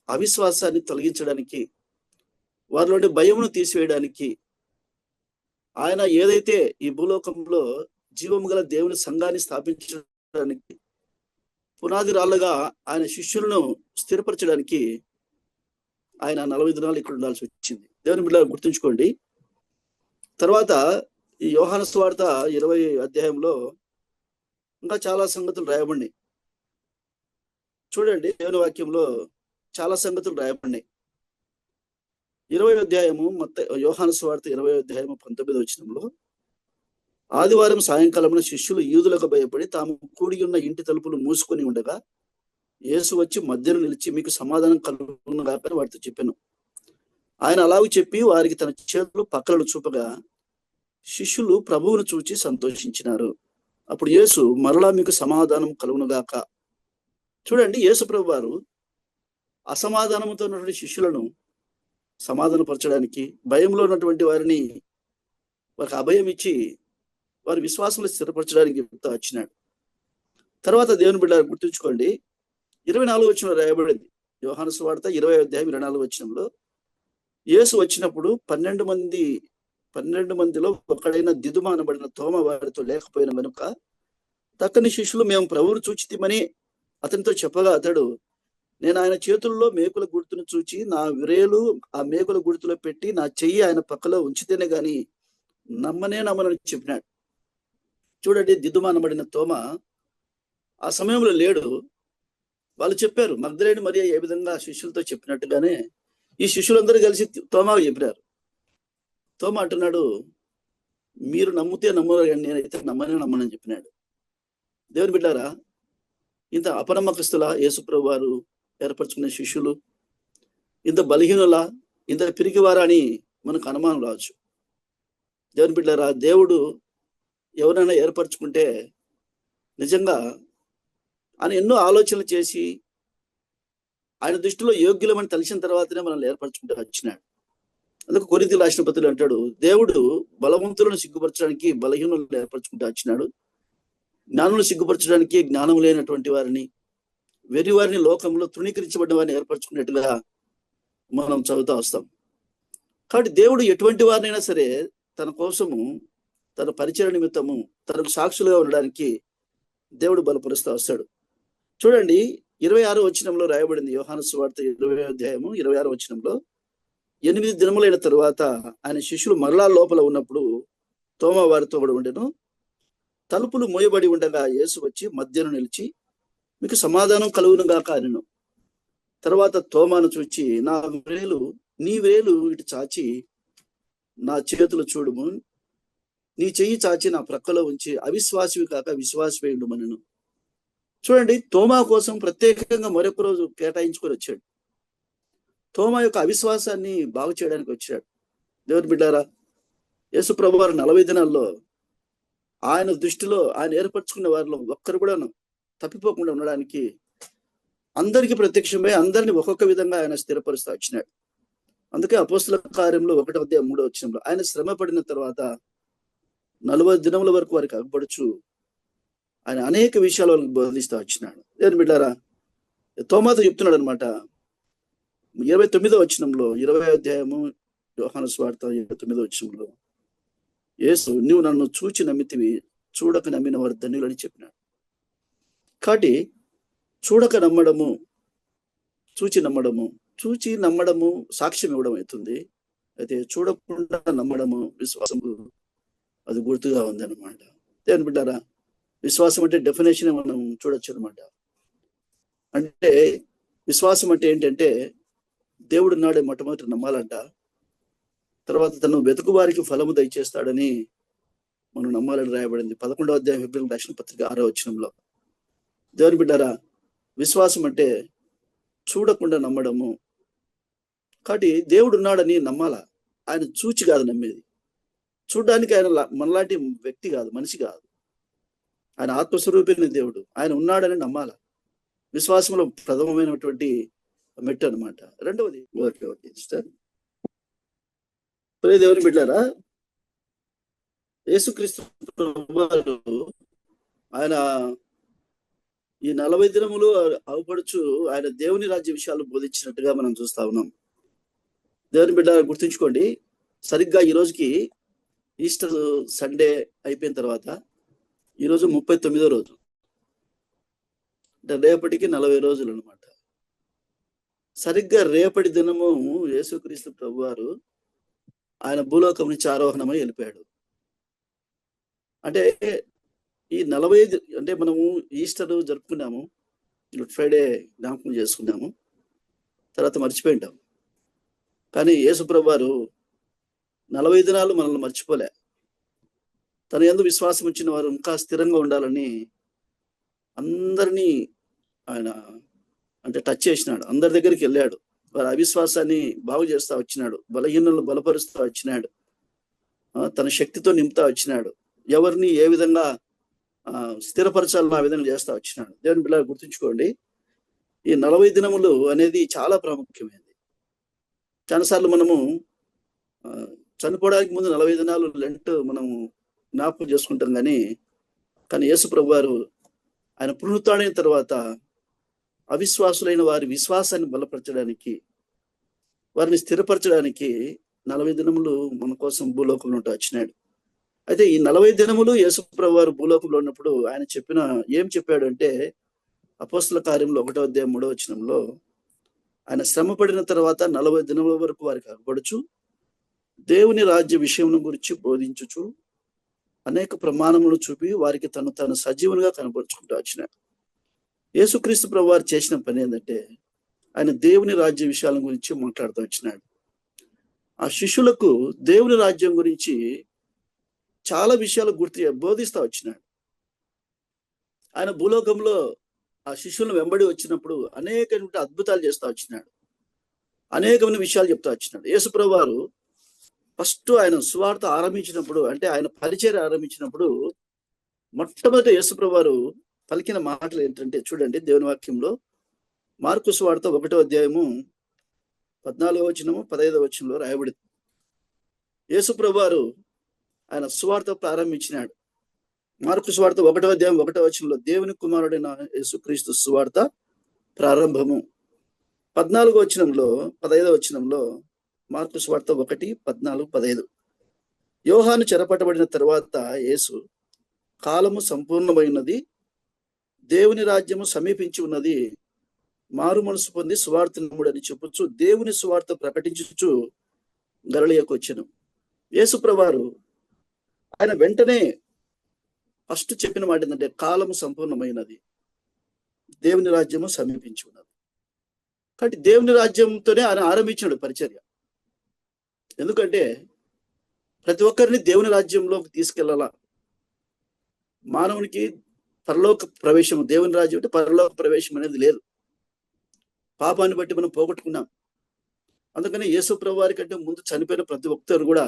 అవిశ్వాసాన్ని తొలగించడానికి, వారిలోని భయమును తీసివేయడానికి, ఆయన ఏదైతే ఈ భూలోకంలో జీవము గల దేవుని సంఘాన్ని స్థాపించడానికి పునాది రాళ్ళగా ఆయన శిష్యులను స్థిరపరచడానికి ఆయన 40 దినాలు ఇక్కడ ఉండాల్సి వచ్చింది. దేవుని బిడ్డలారా, గుర్తుంచుకోండి. తర్వాత ఈ యోహాను సువార్త 20వ అధ్యాయంలో ఇంకా చాలా సంగతులు రాయబడినాయి. చూడండి, దేవుని వాక్యంలో చాలా సంగతులు రాయబడినాయి. 20వ అధ్యాయము యోహాను సువార్త 20వ అధ్యాయము 19వ వచనంలో, ఆదివారం సాయంకాలమున శిష్యులు యూదులకు భయపడి తాము కూడి ఉన్న ఇంటి తలుపులు మూసుకొని ఉండగా యేసు వచ్చి మధ్యలో నిలిచి మీకు సమాధానం కలుగునుగాక అని వారితో చెప్పాను. ఆయన అలాగూ చెప్పి వారికి తన చేతులు పక్కలను చూపగా శిష్యులు ప్రభువును చూచి సంతోషించినారు. అప్పుడు యేసు మరలా మీకు సమాధానం కలుగునుగాక. చూడండి, యేసు ప్రభు వారు అసమాధానంతో ఉన్నటువంటి శిష్యులను సమాధానపరచడానికి, భయంలో ఉన్నటువంటి వారిని వారికి అభయం ఇచ్చి వారి విశ్వాసంలో స్థిరపరచడానికి వచ్చినాడు. తర్వాత దేవుని బిడ్డ గుర్తుంచుకోండి, 24వ వచనంలో రాయబడింది. యోహాను సువార్త 20వ అధ్యాయం 24వ వచనంలో, యేసు వచ్చినప్పుడు 12 మందిలో ఒకడైన దిదుమ అనబడిన తోమ వారితో లేకపోయిన కనుక తక్కని శిష్యులు మేము ప్రభువును చూచితిమని అతనితో చెప్పగా అతడు, నేను ఆయన చేతుల్లో మేకుల గుర్తును చూచి నా విరేలు ఆ మేకుల గుర్తులో పెట్టి నా చెయ్యి ఆయన పక్కలో ఉంచితేనే గాని నమ్మనని చెప్పినాడు. చూడండి, దిదుమ అనబడిన తోమ ఆ సమయంలో లేడు. వాళ్ళు చెప్పారు, మగ్దలేని మరియ ఏ విధంగా శిష్యులతో చెప్పినట్టుగానే ఈ శిష్యులందరూ కలిసి తోమాకు చెప్పినారు. తోమ అంటున్నాడు, మీరు నమ్మితే నమ్మరు, నేనైతే నమ్మనని చెప్పినాడు. దేవుని బిడ్డారా, ఇంత అపనమ్మకస్తుల యేసుప్రభు వారు ఏర్పరచుకునే శిష్యులు ఇంత బలహీనులా, ఇంత పిరికివారా అని మనకు అనుమానం రావచ్చు. దేవుని బిడ్డారా, దేవుడు ఎవరైనా ఏర్పరచుకుంటే నిజంగా ఆయన ఎన్నో ఆలోచనలు చేసి ఆయన దృష్టిలో యోగ్యులమని తెలిసిన తర్వాతనే మనల్ని ఏర్పరచుకుంటే వచ్చినాడు. అందుకు కొరింథీయులకు రాసిన పత్రికలో అంటాడు, దేవుడు బలవంతులను సిగ్గుపరచడానికి బలహీనులను ఏర్పరచుకుంటూ వచ్చినాడు, జ్ఞానులను సిగ్గుపరచడానికి జ్ఞానం లేనటువంటి వారిని, వెర్రి వారిని, లోకంలో తృణీకరించబడిన వారిని ఏర్పరచుకున్నట్టుగా మనం చదువుతూ వస్తాం. కాబట్టి దేవుడు ఎటువంటి వారినైనా సరే తన కోసము, తన పరిచయ నిమిత్తము, తనకు సాక్షులుగా ఉండడానికి దేవుడు బలపరుస్తూ వస్తాడు. చూడండి 26వ వచనంలో రాయబడింది, యోహాను సువార్త 20వ అధ్యాయము 26వ వచనంలో, 8 దినములైన తరువాత ఆయన శిష్యులు మరలా లోపల ఉన్నప్పుడు తోమా వారితో కూడా ఉండెను. తలుపులు మోయబడి ఉండగా యేసు వచ్చి మధ్యను నిలిచి, మీకు సమాధానం కలుగునుగాక అనెను. తర్వాత తోమాను చూచి, నీ వేలు ఇటు చాచి నా చేతులు చూడుము, నీ చెయ్యి చాచి నా ప్రక్కలో ఉంచి అవిశ్వాసివి కాక విశ్వాసమే ఉండుమనెను. చూడండి, తోమా కోసం ప్రత్యేకంగా మరొక రోజు కేటాయించుకొని వచ్చాడు. తోమా యొక్క అవిశ్వాసాన్ని బాగు చేయడానికి వచ్చాడు. దేవుని బిడ్డారా, యేసు ప్రభువు వారు 40 దినాల్లో ఆయన దృష్టిలో ఆయన ఏర్పరచుకున్న వారిలో ఒక్కరు కూడా తప్పిపోకుండా ఉండడానికి అందరికీ ప్రత్యక్షమై అందరినీ ఒక్కొక్క విధంగా ఆయన స్థిరపరుస్తూ వచ్చినాడు. అందుకే అపోస్తల కార్యంలో 1వ అధ్యాయం 3వ వచనంలో ఆయన శ్రమ పడిన తర్వాత 40 దినముల వరకు వారికి అగపడుచు ఆయన అనేక విషయాలు వాళ్ళకి బోధిస్తూ వచ్చినాడు. దేవుని బిడ్డారా, తోమాతో చెప్తున్నాడు అనమాట 29వ వచనంలో, 20వ అధ్యాయము యోహాను సువార్త 29వ వచనంలో, యేసు నువ్వు నన్ను చూచి నమ్మితివి, చూడక నమ్మిన వారు ధన్యులని చెప్పినాడు. కాబట్టి చూడక నమ్మడము, చూచి నమ్మడము, చూచి నమ్మడము సాక్ష్యం ఇవ్వడం అవుతుంది. అయితే చూడకుండా నమ్మడము విశ్వాసము, అది గుర్తుగా ఉంది అనమాట. దేవుని బిడ్డారా, విశ్వాసం అంటే డెఫినేషన్ మనం చూడొచ్చు అనమాట. అంటే విశ్వాసం అంటే ఏంటంటే దేవుడు నాడే మొట్టమొదటి నమ్మాలంట, తర్వాత తను వెతుకు వారికి ఫలము దయచేస్తాడని మనం నమ్మాలని రాయబడింది 11వ అధ్యాయం ఫిబ్రవరి రాసిన పత్రిక 6వ వచనంలో. దేవుని బిడ్డారా, విశ్వాసం అంటే చూడకుండా నమ్మడము. కాబట్టి దేవుడు ఉన్నాడని నమ్మాలా, ఆయన చూచి కాదు నమ్మేది. చూడడానికి ఆయన మనలాంటి వ్యక్తి కాదు, మనిషి కాదు, ఆయన ఆత్మస్వరూపైన దేవుడు, ఆయన ఉన్నాడని నమ్మాల. విశ్వాసంలో ప్రథమమైనటువంటి మెట్టు అనమాట. రెండవది దేవుని బిడ్డారా, యేసుక్రీస్తు ప్రభువారు ఆయన ఈ 40 దినములు అవపడుచు ఆయన దేవుని రాజ్య విషయాలు బోధించినట్టుగా మనం చూస్తా ఉన్నాం. దేవుని బిడ్డ గుర్తుంచుకోండి, సరిగ్గా ఈ రోజుకి ఈస్టర్ సండే అయిపోయిన తర్వాత ఈరోజు 39వ రోజు, అంటే రేపటికి 40 రోజులు అనమాట. సరిగ్గా రేపటి దినము యేసుక్రీస్తు ప్రభువారు ఆయన భూలోకం నుంచి ఆరోహణమై వెళ్ళిపోయాడు. అంటే ఈ 40 అంటే మనము ఈస్టర్ జరుపుకున్నాము, గుడ్ ఫ్రైడే జ్ఞాపకం చేసుకున్నాము, తర్వాత మర్చిపోయింటాం. కానీ యేసు ప్రభువారు 40 దినాలు మనల్ని మర్చిపోలే. తన యందు విశ్వాసం ఉంచిన వారు ఇంకా స్థిరంగా ఉండాలని అందరినీ ఆయన అంటే టచ్ చేసినాడు, అందరి దగ్గరికి వెళ్ళాడు, వారి అవిశ్వాసాన్ని బాగు చేస్తా వచ్చినాడు, బలహీనులను బలపరుస్తూ వచ్చినాడు, తన శక్తితో నింపుతా వచ్చినాడు, ఎవరిని ఏ విధంగా స్థిరపరచాలని ఆ విధంగా చేస్తా వచ్చినాడు. దేవుని బిడ్డలు గుర్తుంచుకోండి, ఈ 40 దినములు అనేది చాలా ప్రాముఖ్యమైనది. చాలాసార్లు మనము చనిపోవడానికి ముందు 40 దినాలు లెంట్ మనము జ్ఞాపకం చేసుకుంటాం, కానీ యేసు ప్రభువారు ఆయన పునరుత్థానమైన తర్వాత అవిశ్వాసులైన వారి విశ్వాసాన్ని బలపరచడానికి, వారిని స్థిరపరచడానికి 40 దినములు మన కోసం భూలోకంలో ఉంటూ వచ్చినాడు. అయితే ఈ 40 దినములు యేసు ప్రభువారు భూలోకంలో ఉన్నప్పుడు ఆయన ఏం చెప్పాడు అంటే, అపోస్తల కార్యంలో 1వ అధ్యాయం 3వ వచనంలో, ఆయన శ్రమ పడిన తర్వాత 40 దినముల వరకు వారికి అగపడుచు దేవుని రాజ్య విషయం గురించి బోధించుచు అనేక ప్రమాణములు చూపి వారికి తను సజీవునిగా కనపరుచుకుంటూ వచ్చినాడు. యేసుక్రీస్తు ప్రభువారు చేసిన పని ఏంటంటే ఆయన దేవుని రాజ్య విషయాల గురించి మాట్లాడుతూ వచ్చినాడు. ఆ శిష్యులకు దేవుని రాజ్యం గురించి చాలా విషయాలు బోధిస్తూ వచ్చినాడు. ఆయన భూలోకంలో ఆ శిష్యులను వెంబడి వచ్చినప్పుడు అనేకమైన అద్భుతాలు చేస్తూ వచ్చినాడు, అనేకమైన విషయాలు చెప్తా వచ్చినాడు. యేసు ప్రభువారు ఫస్ట్ ఆయన సువార్త ఆరంభించినప్పుడు, అంటే ఆయన పరిచర్య ఆరంభించినప్పుడు మొట్టమొదటి యేసుప్రభు వారు పలికిన మాటలు ఏంటంటే చూడండి, దేవుని వాక్యంలో మార్కు సువార్త 1వ అధ్యాయము 14వ వచనము 15వ వచనంలో రాయబడింది. యేసుప్రభు వారు ఆయన సువార్త ప్రారంభించినాడు. మార్కు సువార్త 1వ అధ్యాయం 1వ వచనంలో దేవుని కుమారుడైన యేసుక్రీస్తు సువార్త ప్రారంభము. 14వ వచనంలో 15వ వచనంలో మార్కు సువార్త 1, 14, 15. యోహాను చెరపట్టబడిన తరువాత యేసు కాలము సంపూర్ణమైనది, దేవుని రాజ్యము సమీపించి ఉన్నది, మారు మనసు పొంది సువార్త నమ్ముడని చెప్పుచు దేవుని సువార్త ప్రకటించుచు గలిలయకు వచ్చెను. యేసు ప్రభువారు ఆయన వెంటనే ఫస్ట్ చెప్పిన మాట ఏంటంటే కాలము సంపూర్ణమైనది, దేవుని రాజ్యము సమీపించి ఉన్నది. కాబట్టి దేవుని రాజ్యంతోనే ఆయన ఆరంభించాడు పరిచర్య. ఎందుకంటే ప్రతి ఒక్కరిని దేవుని రాజ్యంలోకి తీసుకెళ్లాలా. మానవునికి పరలోక ప్రవేశం, దేవుని రాజ్యం అంటే పరలోక ప్రవేశం అనేది లేదు. పాపాన్ని బట్టి మనం పోగొట్టుకున్నాం. అందుకని యేసు ప్రభు వారి కంటే ముందు చనిపోయిన ప్రతి ఒక్కరు కూడా,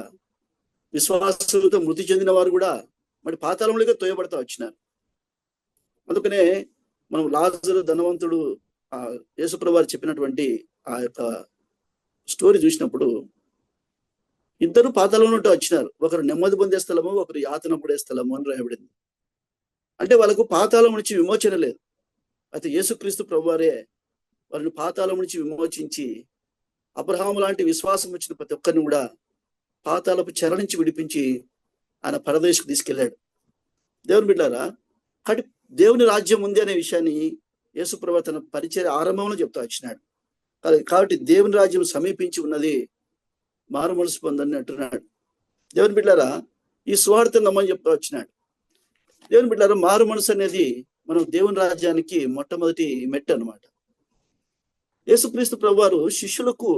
విశ్వాసంతో మృతి చెందిన వారు కూడా మరి పాతాళంలోకి తోయబడతా వచ్చినారు. అందుకనే మనం లాజరు ధనవంతుడు యేసు ప్రభు వారు చెప్పినటువంటి ఆ యొక్క స్టోరీ చూసినప్పుడు ఇద్దరు పాతాళంలో వచ్చినారు. ఒకరు నెమ్మది పొందే స్థలము, ఒకరు యాతన పడే స్థలము అని రాయబడింది. అంటే వాళ్ళకు పాతాళం నుంచి విమోచన లేదు. అయితే యేసుక్రీస్తు ప్రభువారే వారిని పాతాళం నుంచి విమోచించి అబ్రహాము లాంటి విశ్వాసం వచ్చిన ప్రతి ఒక్కరిని కూడా పాతాళపు చెర నుంచి విడిపించి ఆయన పరదేశకు తీసుకెళ్లాడు. దేవుని బిడ్డారా, కాబట్టి దేవుని రాజ్యం ఉంది అనే విషయాన్ని యేసు ప్రభువు తన పరిచర్య ఆరంభంలో చెప్తా వచ్చినాడు. కాబట్టి దేవుని రాజ్యం సమీపించి ఉన్నది, మారు మనసు పొందని అంటున్నాడు. దేవుని బిడ్డారా, ఈ సువార్త నమ్మని చెప్తా వచ్చినాడు. దేవుని బిడ్డారా, మారు మనసు అనేది మనం దేవుని రాజ్యానికి మొట్టమొదటి మెట్టు అన్నమాట. యేసుక్రీస్తు ప్రభువారు శిష్యులకు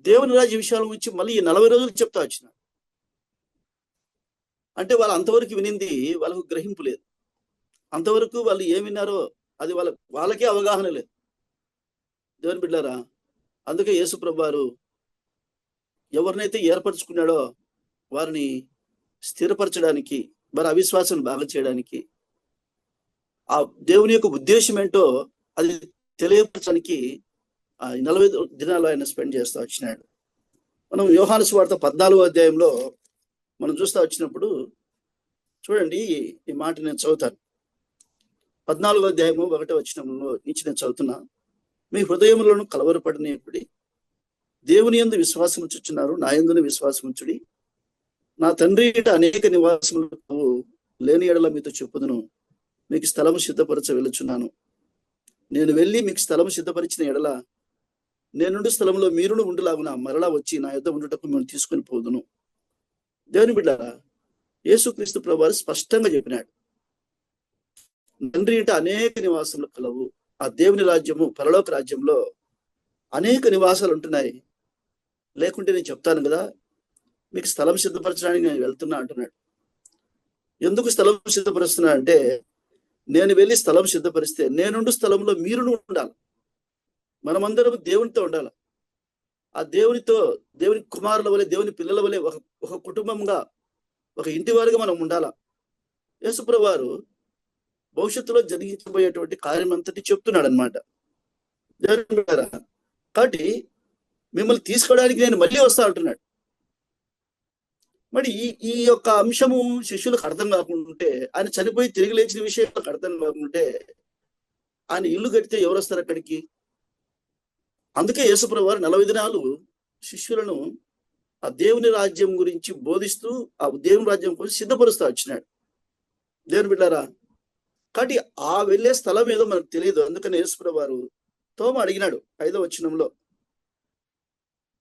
దేవుని రాజ్య విషయాల గురించి మళ్ళీ 40 రోజులు చెప్తా వచ్చినాడు. అంటే వాళ్ళు అంతవరకు వినింది వాళ్ళకు గ్రహింపు లేదు. అంతవరకు వాళ్ళు ఏం విన్నారో అది వాళ్ళకే అవగాహన లేదు. దేవుని బిడ్డారా, అందుకే యేసు ప్రభువారు ఎవరినైతే ఏర్పరచుకున్నాడో వారిని స్థిరపరచడానికి, వారి అవిశ్వాసం బాగా చేయడానికి, ఆ దేవుని యొక్క ఉద్దేశం ఏంటో అది తెలియపరచడానికి 40 దినాలు ఆయన స్పెండ్ చేస్తూ వచ్చినాడు. మనం యోహాను సువార్త 14వ అధ్యాయంలో మనం చూస్తూ వచ్చినప్పుడు చూడండి, ఈ మాట నేను చదువుతాను. 14వ అధ్యాయము 1వ వచనంలో నుంచి నేను చదువుతున్నా. మీ హృదయములను కలవరపడనీయకుడి, దేవుని యందు విశ్వాసం ఉంచుచున్నారు, నా యందును విశ్వాసం ఉంచుడి. నా తండ్రి అనేక నివాసములు లేని ఎడల మీతో చెప్పుదును, మీకు స్థలము సిద్ధపరచ వెళ్ళుచున్నాను. నేను వెళ్ళి మీకు స్థలము సిద్ధపరిచిన ఎడల నేనుండు స్థలంలో మీరును ఉండులాగున మరలా వచ్చి నా యొద్ద ఉండుటకు మేము తీసుకొని పోదును. దేవుని బిడ్డారా, యేసుక్రీస్తు ప్రభువారు స్పష్టంగా చెప్పినాడు, తండ్రి ఇంట అనేక నివాసములు కలవు. ఆ దేవుని రాజ్యము, పరలోక రాజ్యంలో అనేక నివాసాలు ఉంటున్నాయి. లేకుంటే నేను చెప్తాను కదా, మీకు స్థలం సిద్ధపరచడానికి నేను వెళ్తున్నా అంటున్నాడు. ఎందుకు స్థలం సిద్ధపరుస్తున్నా అంటే, నేను వెళ్ళి స్థలం సిద్ధపరిస్తే నేనుండు స్థలంలో మీరును ఉండాలి. మనమందరం దేవునితో ఉండాలి. ఆ దేవునితో, దేవుని కుమారుల వలె, దేవుని పిల్లల వలె ఒక కుటుంబంగా, ఒక ఇంటి వారిగా మనం ఉండాలా. యేసు ప్రభువారు భవిష్యత్తులో జరిగించబోయేటువంటి కార్యం అంతటి చెప్తున్నాడు అనమాట. కాబట్టి మిమ్మల్ని తీసుకోవడానికి నేను మళ్ళీ వస్తా అంటున్నాడు. మరి ఈ యొక్క అంశము శిష్యులకు అర్థం కాకుంటే, ఆయన చనిపోయి తిరిగి లేచిన విషయాలకు అర్థం కాకుంటే ఆయన ఇల్లు కడితే ఎవరు వస్తారు అక్కడికి? అందుకే యేసు ప్రభువారు 40 దినాలు శిష్యులను ఆ దేవుని రాజ్యం గురించి బోధిస్తూ ఆ దేవుని రాజ్యం గురించి సిద్ధపరుస్తూ వచ్చినాడు. దేవుని బిడ్డారా, కాబట్టి ఆ వెళ్ళే స్థలం ఏదో మనకు తెలియదు. అందుకని యేసు ప్రభువారు తోమ అడిగినాడు 5వ వచనంలో,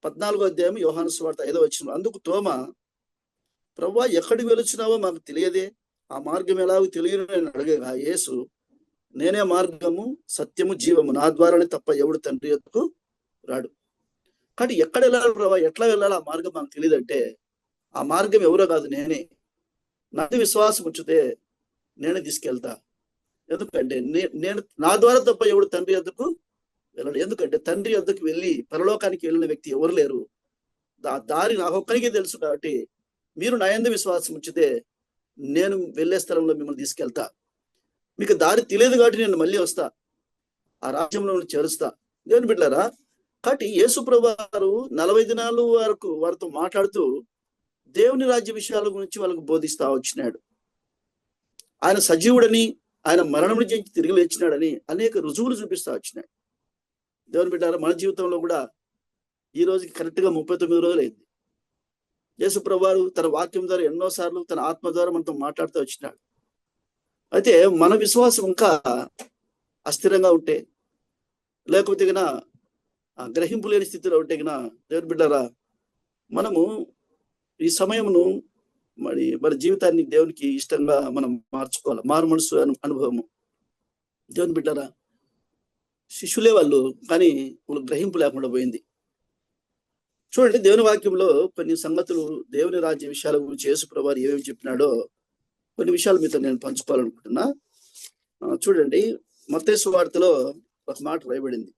14వ అధ్యాయం యోహాను సువార్త 5వ వచనం. అందుకు తోమ, ప్రభువా ఎక్కడికి వెళుచున్నావో మాకు తెలియదే, ఆ మార్గం ఎలాగో తెలియదు అని అడగగా యేసు, నేనే మార్గము సత్యము జీవము, నా ద్వారానే తప్ప ఎవడు తండ్రి యొద్దకు రాడు. కాబట్టి ఎక్కడ వెళ్ళాలి ప్రభా, ఎట్లా వెళ్ళాలి, ఆ మార్గం మాకు తెలియదంటే, ఆ మార్గం ఎవరో కాదు, నేనే. నాది విశ్వాసం ఉంచితే నేనే తీసుకెళ్తా. ఎందుకంటే నేను నా ద్వారా తప్ప ఎవడు తండ్రి యొద్దకు వెళ్ళడు. ఎందుకంటే తండ్రి యొద్దకు వెళ్ళి పరలోకానికి వెళ్ళిన వ్యక్తి ఎవరు లేరు. దారి నాకు ఒక్కరికే తెలుసు. కాబట్టి మీరు నా యందు విశ్వాసం ఉంచితే నేను వెళ్ళే స్థలంలో మిమ్మల్ని తీసుకెళ్తా. మీకు దారి తెలియదు కాబట్టి నేను మళ్ళీ వస్తా, ఆ రాజ్యంలో చేరుస్తా. దేవుని బిడ్డలారా, కాబట్టి యేసు ప్రభువు వారు 40 దినాలు వరకు వారితో మాట్లాడుతూ దేవుని రాజ్య విషయాల గురించి వాళ్ళకు బోధిస్తా వచ్చినాడు. ఆయన సజీవుడని, ఆయన మరణం నుంచి తిరిగి లేచినాడని అనేక రుజువులు చూపిస్తా వచ్చినాడు. దేవుని బిడ్డలారా, మన జీవితంలో కూడా ఈ రోజుకి కరెక్ట్గా 39 రోజులు అయింది. యేసు ప్రభువు వారు తన వాక్యం ద్వారా ఎన్నోసార్లు తన ఆత్మ ద్వారా మనతో మాట్లాడుతూ వచ్చినాడు. అయితే మన విశ్వాసం ఇంకా అస్థిరంగా ఉంటే, లేకపోతే గిన గ్రహింపు లేని స్థితిలో ఉంటే గిన దేవుని బిడ్డలారా, మనము ఈ సమయమును మన జీవితాన్ని దేవునికి ఇష్టంగా మనం మార్చుకోవాలి. మారు మనసు అనుభవము. దేవుని బిడ్డలారా, శిష్యులే వాళ్ళు, కానీ వాళ్ళు గ్రహింపు లేకుండా పోయింది. చూడండి, దేవుని వాక్యంలో కొన్ని సంగతులు, దేవుని రాజ్య విషయాల గురించి యేసు ప్రభువు వారు ఏమేమి చెప్పినాడో కొన్ని విషయాలు మీతో నేను పంచుకోవాలనుకుంటున్నా. చూడండి, మత్తయి సువార్తలో ఒక మాట రాయబడింది.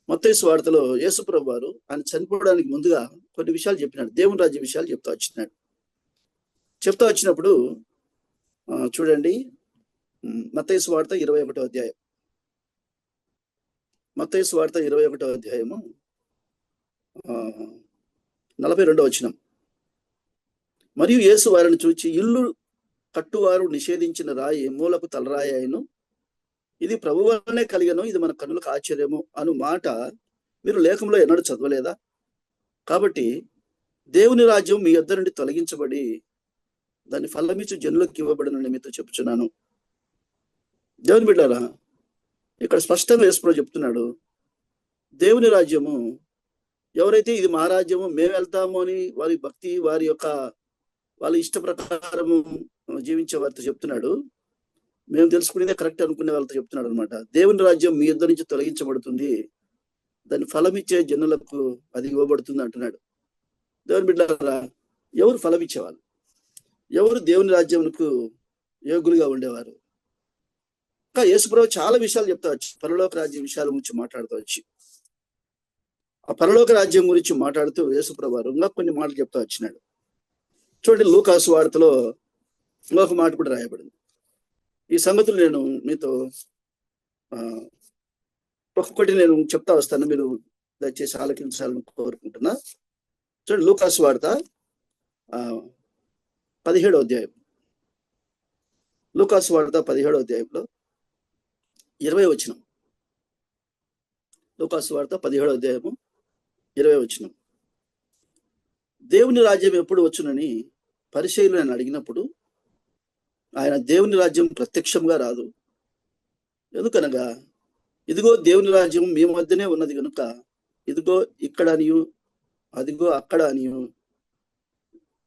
మత్తయి సువార్తలో యేసు ప్రభువు వారు ఆయన చనిపోవడానికి ముందుగా కొన్ని విషయాలు చెప్పినాడు. దేవుని రాజ్య విషయాలు చెప్తా వచ్చినప్పుడు చూడండి, మత్తయి సువార్త 21వ అధ్యాయం. మత్తయి సువార్త 21వ అధ్యాయము 42వ వచనం. మరియు యేసు వారిని చూచి, ఇల్లు కట్టువారు నిషేధించిన రాయి మూలకు తలరాయి అయిను, ఇది ప్రభువు వల్లనే కలిగను, ఇది మన కన్నులకు ఆశ్చర్యము అను మాట మీరు లేఖంలో ఎన్నడూ చదవలేదా? కాబట్టి దేవుని రాజ్యం మీ యొద్ద నుండి తొలగించబడి దాన్ని ఫలమిచ్చు జనులకు ఇవ్వబడినని మీతో చెప్తున్నాను. దేవుని బిడ్డలారా, ఇక్కడ స్పష్టంగా యేసు ప్రభువు చెప్తున్నాడు, దేవుని రాజ్యము ఎవరైతే ఇది మా రాజ్యము, మేము వెళ్తాము అని వారి భక్తి, వాళ్ళ ఇష్ట ప్రకారము జీవించే వారితో చెప్తున్నాడు. మేము తెలుసుకునేదే కరెక్ట్ అనుకునే వాళ్ళతో చెప్తున్నాడు అనమాట. దేవుని రాజ్యం మీ యొద్ద నుంచి తొలగించబడుతుంది, దాన్ని ఫలమిచ్చే జనులకు అది ఇవ్వబడుతుంది అంటున్నాడు. దేవుని బిడ్డలారా, ఎవరు ఫలమిచ్చేవాళ్ళు? ఎవరు దేవుని రాజ్యమునకు యోగులుగా ఉండేవారు? ఇంకా యేసు ప్రభువు చాలా విషయాలు చెప్తా వచ్చి, పరలోక రాజ్యం విషయాల గురించి మాట్లాడుతూ వచ్చి, ఆ పరలోక రాజ్యం గురించి మాట్లాడుతూ యేసు ప్రభువు వారు ఇంకా కొన్ని మాటలు చెప్తా వచ్చినాడు. చూడండి, లూకా సువార్తలో ఇంకొక మాట కూడా రాయబడింది. ఈ సంగతులు నేను మీతో ఒక్కొక్కటి నేను చెప్తా వస్తాను, మీరు దయచేసి ఆలకించాలని కోరుకుంటున్నా. చూడండి, లూకా సువార్త 17వ అధ్యాయం. లూకా సువార్త 17వ అధ్యాయంలో 20వ వచనం. లూకా సువార్త 17వ అధ్యాయము 20వ వచనం. దేవుని రాజ్యం ఎప్పుడు వచ్చునని పరిసయ్యులు ఆయన అడిగినప్పుడు ఆయన, దేవుని రాజ్యం ప్రత్యక్షంగా రాదు, ఎందుకనగా ఇదిగో దేవుని రాజ్యం మీ మధ్యనే ఉన్నది కనుక ఇదిగో ఇక్కడ అనియు అదిగో అక్కడ అనియు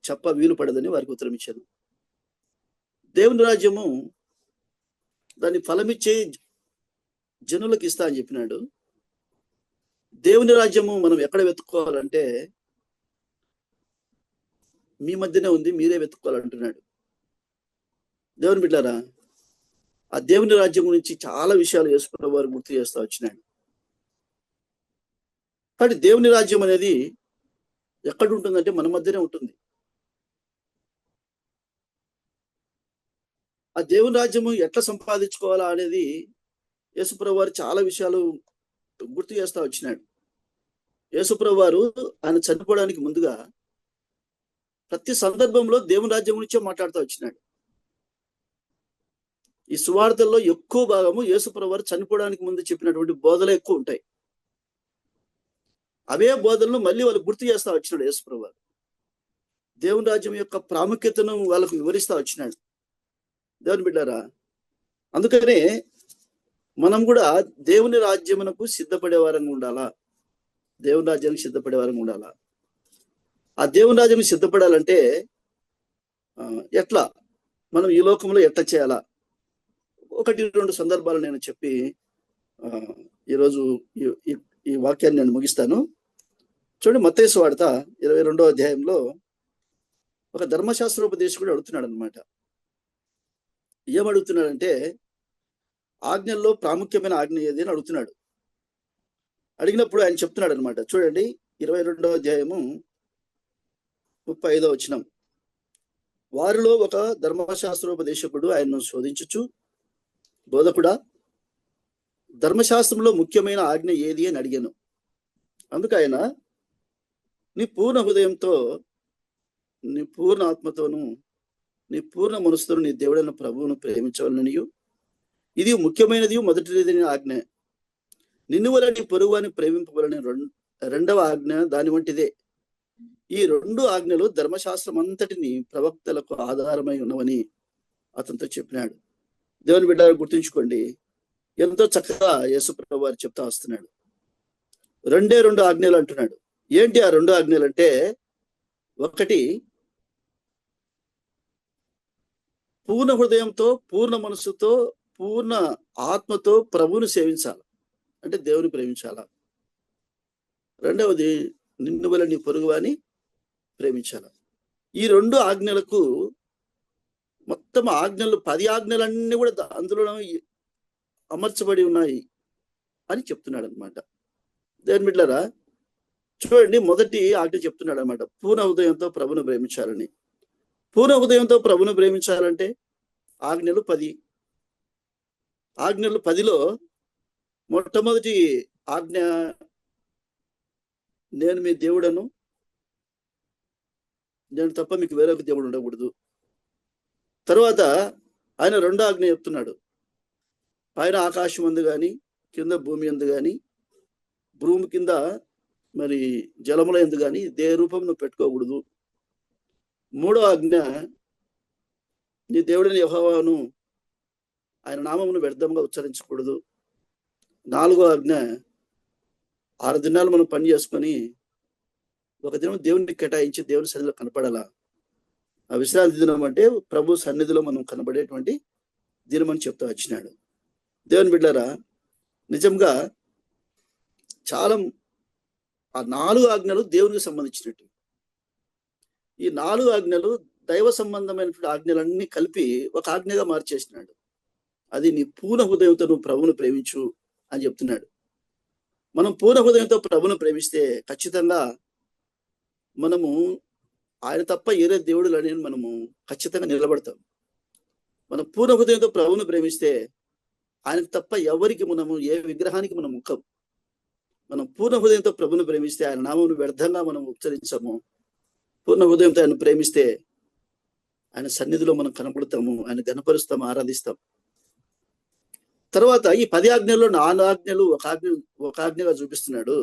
చెప్ప వీలు పడదని వారికి ఉత్తరం ఇచ్చాను. దేవుని రాజ్యము దాన్ని ఫలమిచ్చే జనులకు ఇస్తా అని చెప్పినాడు. దేవుని రాజ్యము మనం ఎక్కడ వెతుక్కోవాలంటే మీ మధ్యనే ఉంది, మీరే వెతుక్కోవాలంటున్నాడు. దేవుని బిడ్డలారా, ఆ దేవుని రాజ్యం గురించి చాలా విషయాలు యేసు ప్రభువు వారు గుర్తు చేస్తూ వచ్చినాడు. కాబట్టి దేవుని రాజ్యం అనేది ఎక్కడ ఉంటుందంటే మన మధ్యనే ఉంటుంది. ఆ దేవుని రాజ్యము ఎట్లా సంపాదించుకోవాలా అనేది యేసు ప్రభువు వారు చాలా విషయాలు గుర్తు చేస్తూ వచ్చినాడు. యేసు ప్రభువు వారు ఆయన చనిపోవడానికి ముందుగా ప్రతి సందర్భంలో దేవుని రాజ్యం గురించే మాట్లాడుతూ వచ్చినాడు. ఈ సువార్తల్లో ఎక్కువ భాగము యేసు ప్రభువు వారు చనిపోవడానికి ముందు చెప్పినటువంటి బోధలు ఎక్కువ ఉంటాయి. అవే బోధనలు మళ్ళీ వాళ్ళు గుర్తు చేస్తూ వచ్చినాడు యేసు ప్రభువు వారు. దేవుని రాజ్యం యొక్క ప్రాముఖ్యతను వాళ్ళకు వివరిస్తూ వచ్చినాడు. దేవుని బిడ్డారా, అందుకనే మనం కూడా దేవుని రాజ్యమునకు సిద్ధపడే వారంగా ఉండాలా, దేవుని రాజ్యానికి సిద్ధపడే వారంగా ఉండాలా. ఆ దేవుని రాజ్యం సిద్ధపడాలంటే ఎట్లా, మనం ఈ లోకంలో ఎట్లా చేయాలా, 1-2 సందర్భాలు నేను చెప్పి ఈరోజు ఈ వాక్యాన్ని నేను ముగిస్తాను. చూడండి, మత్తయి సువార్త 22వ అధ్యాయంలో ఒక ధర్మశాస్త్రోపదేశకుడు అడుగుతున్నాడు అనమాట. ఏమడుగుతున్నాడంటే, ఆజ్ఞల్లో ప్రాముఖ్యమైన ఆజ్ఞ ఏది అని అడుగుతున్నాడు. అడిగినప్పుడు ఆయన చెప్తున్నాడు అనమాట. చూడండి, 22వ అధ్యాయము 35వ వచనం. వారిలో ఒక ధర్మశాస్త్రోపదేశకుడు ఆయనను శోధించుచు, బోధకుడా, ధర్మశాస్త్రంలో ముఖ్యమైన ఆజ్ఞ ఏది అని అడిగాను. అందుకు ఆయన, నీ పూర్ణ హృదయంతో, నీ పూర్ణ ఆత్మతోను, నీ పూర్ణ మనసుతోను నీ దేవుడైన ప్రభువును ప్రేమించవలననియు, ఇది ముఖ్యమైనది మొదటిది ఆజ్ఞ. నిన్ను వల్ల నీ పొరుగువాని ప్రేమింపవలని రెండవ ఆజ్ఞ దాని వంటిదే. ఈ రెండు ఆజ్ఞలు ధర్మశాస్త్రం అంతటిని ప్రవక్తలకు ఆధారమై ఉన్నవని అతనితో చెప్పినాడు. దేవుని బిడ్డ గుర్తుంచుకోండి, ఎంతో చక్కగా యేసుప్రభువు వారు చెప్తా వస్తున్నాడు. రెండు ఆజ్ఞలు అంటున్నాడు. ఏంటి ఆ రెండు ఆజ్ఞలు అంటే, ఒకటి పూర్ణ హృదయంతో, పూర్ణ మనసుతో, పూర్ణ ఆత్మతో ప్రభువును సేవించాలి, అంటే దేవుని ప్రేమించాలా. రెండవది నిన్ను వల్ల నీ పొరుగువాని ప్రేమించాల. ఈ రెండు ఆజ్ఞలకు మొత్తం ఆజ్ఞలు 10 ఆజ్ఞలన్నీ కూడా అందులో అమర్చబడి ఉన్నాయి అని చెప్తున్నాడు అనమాట. దేవుని బిడ్డలారా చూడండి, మొదటి ఆజ్ఞ చెప్తున్నాడు అనమాట, పూర్ణ హృదయంతో ప్రభును ప్రేమించాలని. పూర్ణ హృదయంతో ప్రభును ప్రేమించాలంటే ఆజ్ఞలు 10. ఆజ్ఞలు 10లో మొట్టమొదటి ఆజ్ఞ, నేను మీ దేవుడను, నేను తప్ప మీకు వేరొక దేవుడు ఉండకూడదు. తర్వాత ఆయన రెండో ఆజ్ఞ చెప్తున్నాడు, పైన ఆకాశం అందు కానీ, కింద భూమి అందు కానీ, భూమి కింద మరి జలముల ఎందు కానీ దే రూపం నువ్వు పెట్టుకోకూడదు. మూడో ఆజ్ఞ, నీ దేవుడిని యెహోవాను ఆయన నామమును వ్యర్థంగా ఉచ్చరించకూడదు. నాలుగో ఆజ్ఞ, 6 దినాలు మనం పని చేసుకొని ఒక దినం దేవుడిని కేటాయించి దేవుని సన్నిధిలో కనపడాలా. ఆ విశ్రాంతి దినం అంటే ప్రభు సన్నిధిలో మనం కనబడేటువంటి దినం అని చెప్తూ వచ్చినాడు. దేవుని బిడ్డలారా, నిజంగా చాలా ఆ 4 ఆజ్ఞలు దేవునికి సంబంధించినట్టు. ఈ 4 ఆజ్ఞలు దైవ సంబంధమైనటువంటి ఆజ్ఞలన్నీ కలిపి ఒక ఆజ్ఞగా మార్చేసినాడు. అది నీ పూర్ణ హృదయంతో నువ్వు ప్రభువును ప్రేమించు అని చెప్తున్నాడు. మనం పూర్ణ హృదయంతో ప్రభువును ప్రేమిస్తే ఖచ్చితంగా మనము ఆయన తప్ప ఏరే దేవుడు అని మనము ఖచ్చితంగా నిలబడతాం. మనం పూర్ణ హృదయంతో ప్రభువును ప్రేమిస్తే ఆయనకు తప్ప ఎవరికి మనము ఏ విగ్రహానికి మనం ముఖం. మనం పూర్ణ హృదయంతో ప్రభువును ప్రేమిస్తే ఆయన నామమును వ్యర్థంగా మనం ఉచ్చరించము. పూర్ణ హృదయంతో ఆయన ప్రేమిస్తే ఆయన సన్నిధిలో మనం కనపడతాము, ఆయన గణపరుస్తాము, ఆరాధిస్తాం. తర్వాత ఈ 10 ఆజ్ఞల్లో 4 ఆజ్ఞలు ఒక ఆజ్ఞగా చూపిస్తున్నాడు.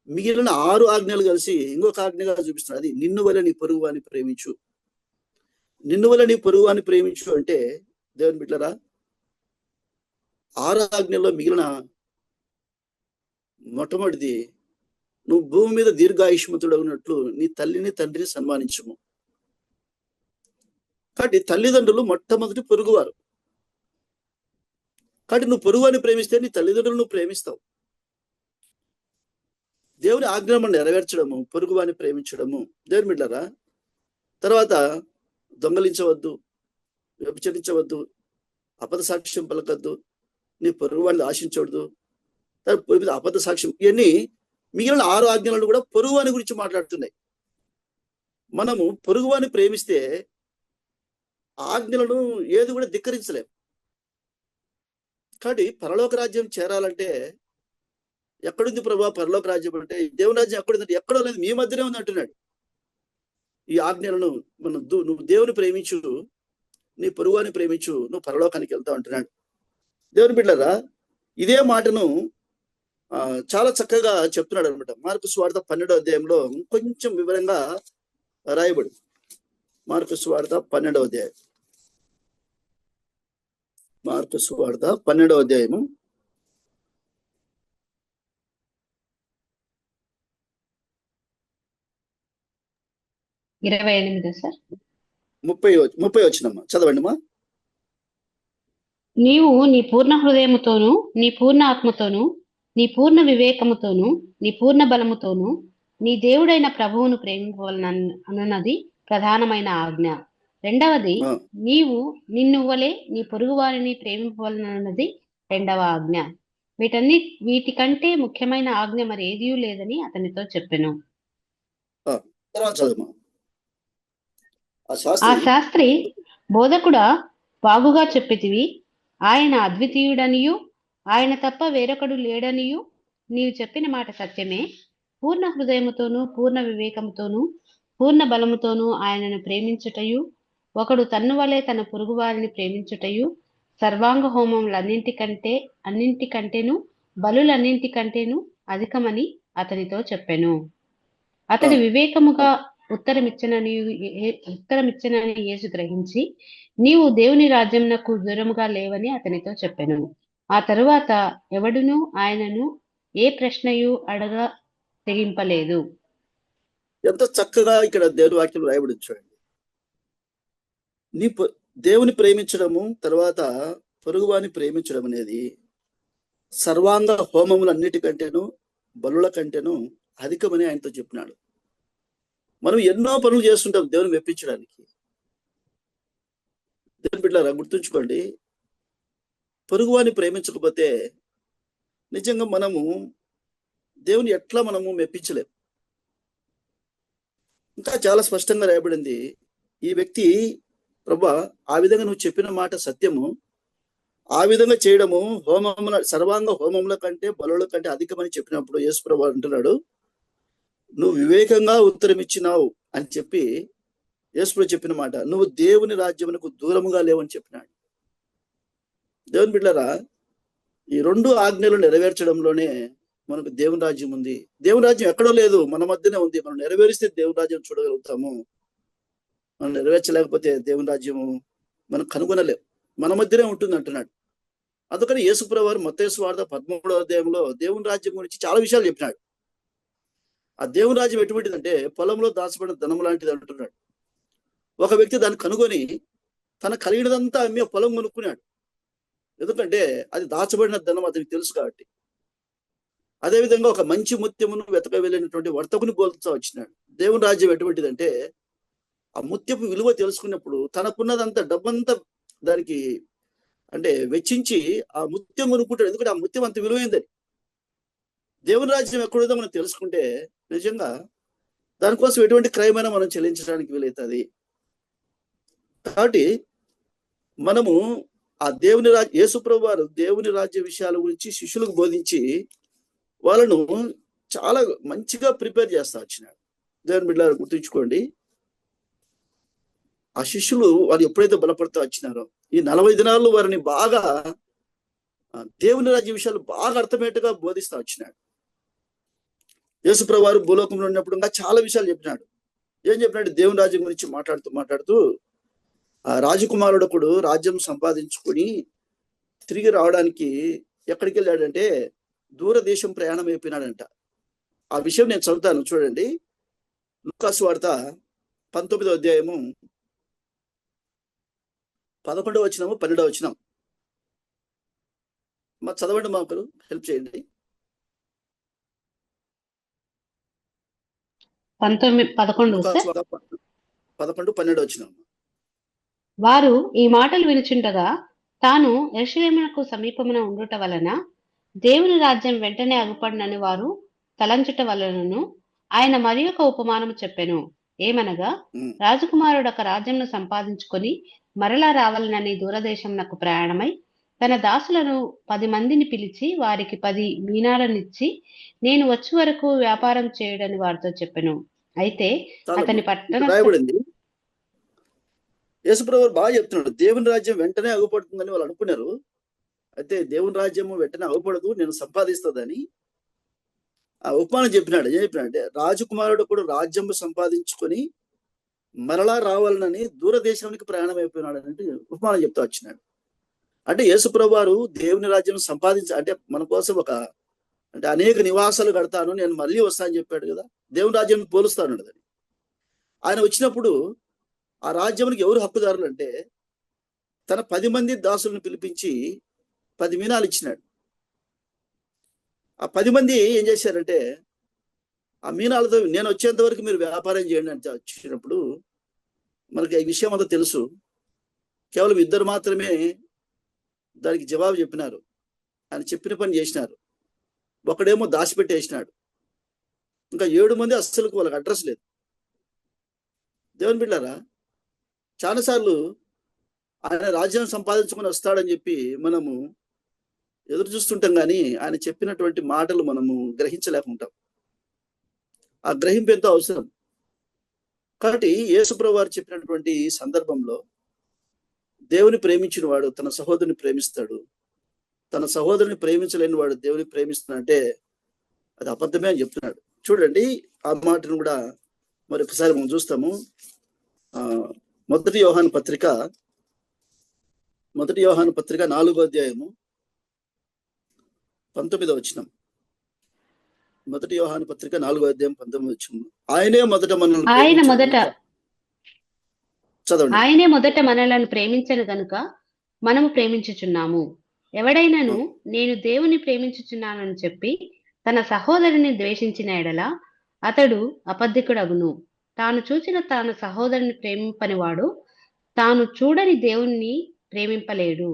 మిగిలిన 6 ఆజ్ఞలు కలిసి ఇంకొక ఆజ్ఞగా చూపిస్తున్నాడు. అది నిన్ను వల్ల నీ పొరుగువాని ప్రేమించు. నిన్ను వల్ల నీ పొరుగువాని ప్రేమించు అంటే దేవుని బిడ్డలారా, 6 ఆజ్ఞల్లో మిగిలిన మొట్టమొదటిది, నువ్వు భూమి మీద దీర్ఘాయుష్మంతుడు ఉన్నట్లు నీ తల్లిని తండ్రిని సన్మానించుము. కాబట్టి తల్లిదండ్రులు మొట్టమొదటి పొరుగువారు. కాబట్టి నువ్వు పొరుగువాని ప్రేమిస్తే నీ తల్లిదండ్రులు నువ్వు ప్రేమిస్తావు. దేవుని ఆజ్ఞను నెరవేర్చడము, పొరుగువాని ప్రేమించడము. దేవుని బిడ్డలారా, తర్వాత దొంగలించవద్దు, వ్యభిచరించవద్దు, అబద్ధ సాక్ష్యం పలకద్దు, నీ పొరుగువాడిని ఆశించవద్దు, అబద్ధ సాక్ష్యం. ఇవన్నీ మిగిలిన 6 ఆజ్ఞలను కూడా పొరుగువాని గురించి మాట్లాడుతున్నాయి. మనము పొరుగువాని ప్రేమిస్తే ఆజ్ఞలను ఏది కూడా ధిక్కరించలేం. కాబట్టి పరలోక రాజ్యం చేరాలంటే ఎక్కడుంది ప్రభా పరలోక రాజ్యం అంటే, దేవుని రాజ్యం ఎక్కడుందంటే ఎక్కడో లేదు, మీ మధ్యనే ఉంది అంటున్నాడు. ఈ ఆజ్ఞలను నువ్వు దేవుని ప్రేమించు, నీ పొరుగువాని ప్రేమించు, నువ్వు పరలోకానికి వెళ్తావు అంటున్నాడు. దేవుని బిడ్డలారా, ఇదే మాటను చాలా చక్కగా చెప్తున్నాడు అనమాట. మార్కు సువార్త 12వ అధ్యాయంలో కొంచెం వివరంగా రాయబడి. మార్కు సువార్త 12వ అధ్యాయం. మార్కు సువార్త 12వ అధ్యాయము 28 సార్ 30 వచ్చినమ్మా, చదవండిమా. నీవు నీ పూర్ణ హృదయముతోను, నీ పూర్ణ ఆత్మతోను, నీ పూర్ణ వివేకముతోను, నీ పూర్ణ బలముతోను నీ దేవుడైన ప్రభువును ప్రేమింపవలనన్నది ప్రధానమైన ఆజ్ఞ. రెండవది, నీవు నిన్నువ్వలే నీ పొరుగు వారిని ప్రేమింపవలనన్నది రెండవ ఆజ్ఞ. వీటికంటే ముఖ్యమైన ఆజ్ఞ మరి ఏదీ లేదని అతనితో చెప్పెను. ఆ ఆ శాస్త్రి శాస్త్రి, బోధకుడా, బాగుగా చెప్పితివి. ఆయన అద్వితీయుడనియు ఆయన తప్ప వేరొకడు లేడనియు నీవు చెప్పిన మాట సత్యమే. పూర్ణ హృదయముతోనూ పూర్ణ వివేకముతోనూ పూర్ణ బలముతోనూ ఆయనను ప్రేమించుటయు, ఒకడు తన్ను వలె తన పొరుగు వారిని ప్రేమించుటయు సర్వాంగ అన్నింటికంటేను బలులన్నింటికంటేను అధికమని అతనితో చెప్పెను. అతడు వివేకముగా ఉత్తరమిచ్చనని యేసు గ్రహించి, నీవు దేవుని రాజ్యమునకు దూరముగా లేవని అతనితో చెప్పెను. ఆ తరువాత ఎవడునూ ఆయనను ఏ ప్రశ్నయు అడగ తెగింపలేదు. ఎంత చక్కగా ఇక్కడ దేవుని వాక్యం రాయబడి చూడండి. దేవుని ప్రేమించడము, తర్వాత పొరుగువాని ప్రేమించడం అనేది సర్వాంగ హోమములన్నిటికంటేను బలుల కంటేను అధికమని ఆయనతో చెప్పినాడు. మనం ఎన్నో పనులు చేస్తుంటాం దేవుని మెప్పించడానికి. దేవుని బిడ్డలారా గుర్తుంచుకోండి, పొరుగువాని ప్రేమించకపోతే నిజంగా మనము దేవుని ఎట్లా మనము మెప్పించలేం. ఇంకా చాలా స్పష్టంగా రాయబడింది, ఈ వ్యక్తి ప్రభా ఆ విధంగా నువ్వు చెప్పిన మాట సత్యము, ఆ విధంగా చేయడము హోమముల సర్వాంగ హోమముల కంటే బలుల కంటే అధికమని చెప్పినప్పుడు యేసు ప్రభు అంటున్నాడు, నువ్వు వివేకంగా ఉత్తరం ఇచ్చినావు అని చెప్పి యేసు ప్రభు చెప్పిన మాట, నువ్వు దేవుని రాజ్యమునకు దూరముగా లేవని చెప్పినాడు. దేవుని బిడ్డలారా, ఈ రెండు ఆజ్ఞలు నెరవేర్చడంలోనే మనకు దేవుని రాజ్యం ఉంది. దేవుని రాజ్యం ఎక్కడో లేదు, మన మధ్యనే ఉంది. మనం నెరవేరిస్తే దేవుని రాజ్యం చూడగలుగుతాము. మనం నెరవేర్చలేకపోతే దేవుని రాజ్యము మనం కనుగొనలేం, మన మధ్యనే ఉంటుంది అంటున్నాడు. అందుకని యేసు ప్రభువు వారు మత్తయి సువార్త 13వ అధ్యాయంలో దేవుని రాజ్యం గురించి చాలా విషయాలు చెప్పినాడు. ఆ దేవుని రాజ్యం ఎటువంటిదంటే పొలంలో దాచబడిన ధనం లాంటిది అంటున్నాడు. ఒక వ్యక్తి దాన్ని కనుగొని తన కలిగినదంతా అమ్మి పొలం కొనుక్కున్నాడు. ఎందుకంటే అది దాచబడిన ధనం అతనికి తెలుసు కాబట్టి. అదేవిధంగా ఒక మంచి ముత్యమును వెతక వెళ్ళినటువంటి వర్తకుని పోల్చుతూ వచ్చినాడు. దేవుని రాజ్యం ఎటువంటిదంటే ఆ ముత్యపు విలువ తెలుసుకున్నప్పుడు తనకున్నదంతా డబ్బంతా దానికి అంటే వెచ్చించి ఆ ముత్యం కొనుక్కుంటాడు. ఎందుకంటే ఆ ముత్యం అంత విలువైందని. దేవుని రాజ్యం ఎక్కడుందో మనం తెలుసుకుంటే నిజంగా దానికోసం ఎటువంటి క్రయమైనా మనం చెల్లించడానికి వీలవుతుంది. కాబట్టి మనము ఆ దేవుని యేసు ప్రభువు వారు దేవుని రాజ్య విషయాల గురించి శిష్యులకు బోధించి వాళ్ళను చాలా మంచిగా ప్రిపేర్ చేస్తా వచ్చినాడు. దేవుని బిడ్డలారా గుర్తుంచుకోండి, ఆ శిష్యులు వారు ఎప్పుడైతే బలపడుతూ వచ్చినారో ఈ 40 దినాల్లో వారిని బాగా దేవుని రాజ్య విషయాలు బాగా అర్థమయ్యేట్టుగా బోధిస్తూ వచ్చినాడు. యేసు ప్రభువు వారు భూలోకంలో ఉన్నప్పుడు ఇంకా చాలా విషయాలు చెప్పినాడు. ఏం చెప్పినాడు? దేవుని రాజ్యం గురించి మాట్లాడుతూ ఆ రాజకుమారుడొకడు రాజ్యం సంపాదించుకొని తిరిగి రావడానికి ఎక్కడికి వెళ్ళాడంటే దూరదేశం ప్రయాణం అయిపోయినాడంట. ఆ విషయం నేను చదువుతాను చూడండి. లూకాసు వార్త 19వ అధ్యాయము 11వ వచనము 12వ వచనం. మా చదవండి, మాకు హెల్ప్ చేయండి. 11-12 వచనం. వారు ఈ మాటలు వినుచుండగా తాను యెరూషలేమునకు సమీపమున ఉండుట వలన దేవుని రాజ్యం వెంటనే అగుపడునని వారు తలంచుట వలనను ఆయన మరి ఒక ఉపమానము చెప్పెను. ఏమనగా, రాజకుమారుడు ఒక రాజ్యంను సంపాదించుకొని మరలా రావాలనని దూరదేశమునకు ప్రయాణమై తన దాసులను 10 మందిని పిలిచి వారికి 10 మీనాలనిచ్చి నేను వచ్చే వరకు వ్యాపారం చేయడని వారితో చెప్పెను. అయితే అతని పట్టణ యేసుప్రభు బాగా చెప్తున్నాడు, దేవుని రాజ్యం వెంటనే అగుపడుతుందని వాళ్ళు అనుకున్నారు. అయితే దేవుని రాజ్యము వెంటనే అగుపడదు, నేను సంపాదిస్తుందని ఆ ఉపమానం చెప్పినాడు. ఏం చెప్పినాడంటే, రాజకుమారుడు కూడా రాజ్యము సంపాదించుకొని మరలా రావాలని దూరదేశానికి ప్రయాణం అయిపోయినాడు అంటే ఉపమానం చెప్తూ వచ్చినాడు. అంటే యేసుప్రభు వారు దేవుని రాజ్యం అంటే మన కోసం అంటే అనేక నివాసాలు కడతాను, నేను మళ్ళీ వస్తానని చెప్పాడు కదా. దేవుని రాజ్యాన్ని పోలుస్తాను అని. ఆయన వచ్చినప్పుడు ఆ రాజ్యానికి ఎవరు హక్కుదారులు అంటే తన 10 మంది దాసులను పిలిపించి 10 మీనాలు ఇచ్చినాడు. ఆ 10 మంది ఏం చేశారంటే ఆ మీనాలతో నేను వచ్చేంత వరకు మీరు వ్యాపారం చేయండి అని వచ్చినప్పుడు మనకి ఈ విషయం అంతా తెలుసు. కేవలం 2 మాత్రమే దానికి జవాబు చెప్పినారు. ఆయన చెప్పిన పని చేసినారు. ఒకడేమో దాచిపెట్టేసినాడు. ఇంకా 7 మంది అస్సలు వాళ్ళకి అడ్రస్ లేదు. దేవుని బిడ్డలారా, చాలాసార్లు ఆయన రాజ్యం సంపాదించుకొని వస్తాడని చెప్పి మనము ఎదురు చూస్తుంటాం, కానీ ఆయన చెప్పినటువంటి మాటలు మనము గ్రహించలేకుంటాం. ఆ గ్రహింపు ఎంతో అవసరం. కాబట్టి యేసుప్రభువు వారు చెప్పినటువంటి సందర్భంలో దేవుని ప్రేమించిన వాడు తన సహోదరుని ప్రేమిస్తాడు, తన సహోదరుని ప్రేమించలేని వాడు దేవుని ప్రేమిస్తున్నాడంటే అది అబద్ధమే అని చెప్తున్నాడు. చూడండి, ఆ మాటను కూడా మరొకసారి మనం చూస్తాము. మొదటి యోహాను పత్రిక 4వ అధ్యాయము 19వ వచనం. మొదటి యోహాను పత్రిక 4వ అధ్యాయం 19వ వచనం. ఆయనే మొదట మనలను ప్రేమించను గనుక మనము ప్రేమించుచున్నాము. ఎవడైనాను నేను దేవుని ప్రేమించుచున్నానని చెప్పి తన సహోదరుని ద్వేషించిన ఎడల అతడు అబద్ధికుడగును. తాను చూచిన తన సహోదరుని ప్రేమింపనివాడు తాను చూడని దేవుణ్ణి ప్రేమింపలేడు.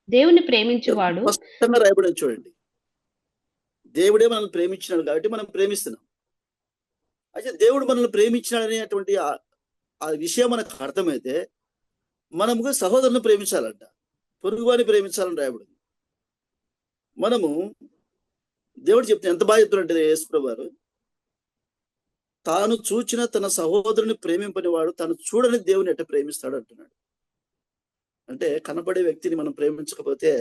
దేవుని ప్రేమించువాడు స్పష్టంగా రాయబడి చూడండి, దేవుడే మనల్ని ప్రేమించినాడు కాబట్టి మనం ప్రేమిస్తున్నాం. అయితే దేవుడు మనల్ని ప్రేమించినాడు అనేటువంటి ఆ విషయం మనకు అర్థమైతే మనము సహోదరుని ప్రేమించాలంట, పొరుగువాని ప్రేమించాలని రాయబడింది. మనము దేవుడు చెప్తే ఎంత బాగా చెప్తున్నట్టు యేసుప్రభువు వారు, తాను చూచిన తన సహోదరుని ప్రేమింపని వాడు తాను చూడని దేవుని ఎట్ట ప్రేమిస్తాడు అంటున్నాడు. అంటే కనపడే వ్యక్తిని మనం ప్రేమించకపోతే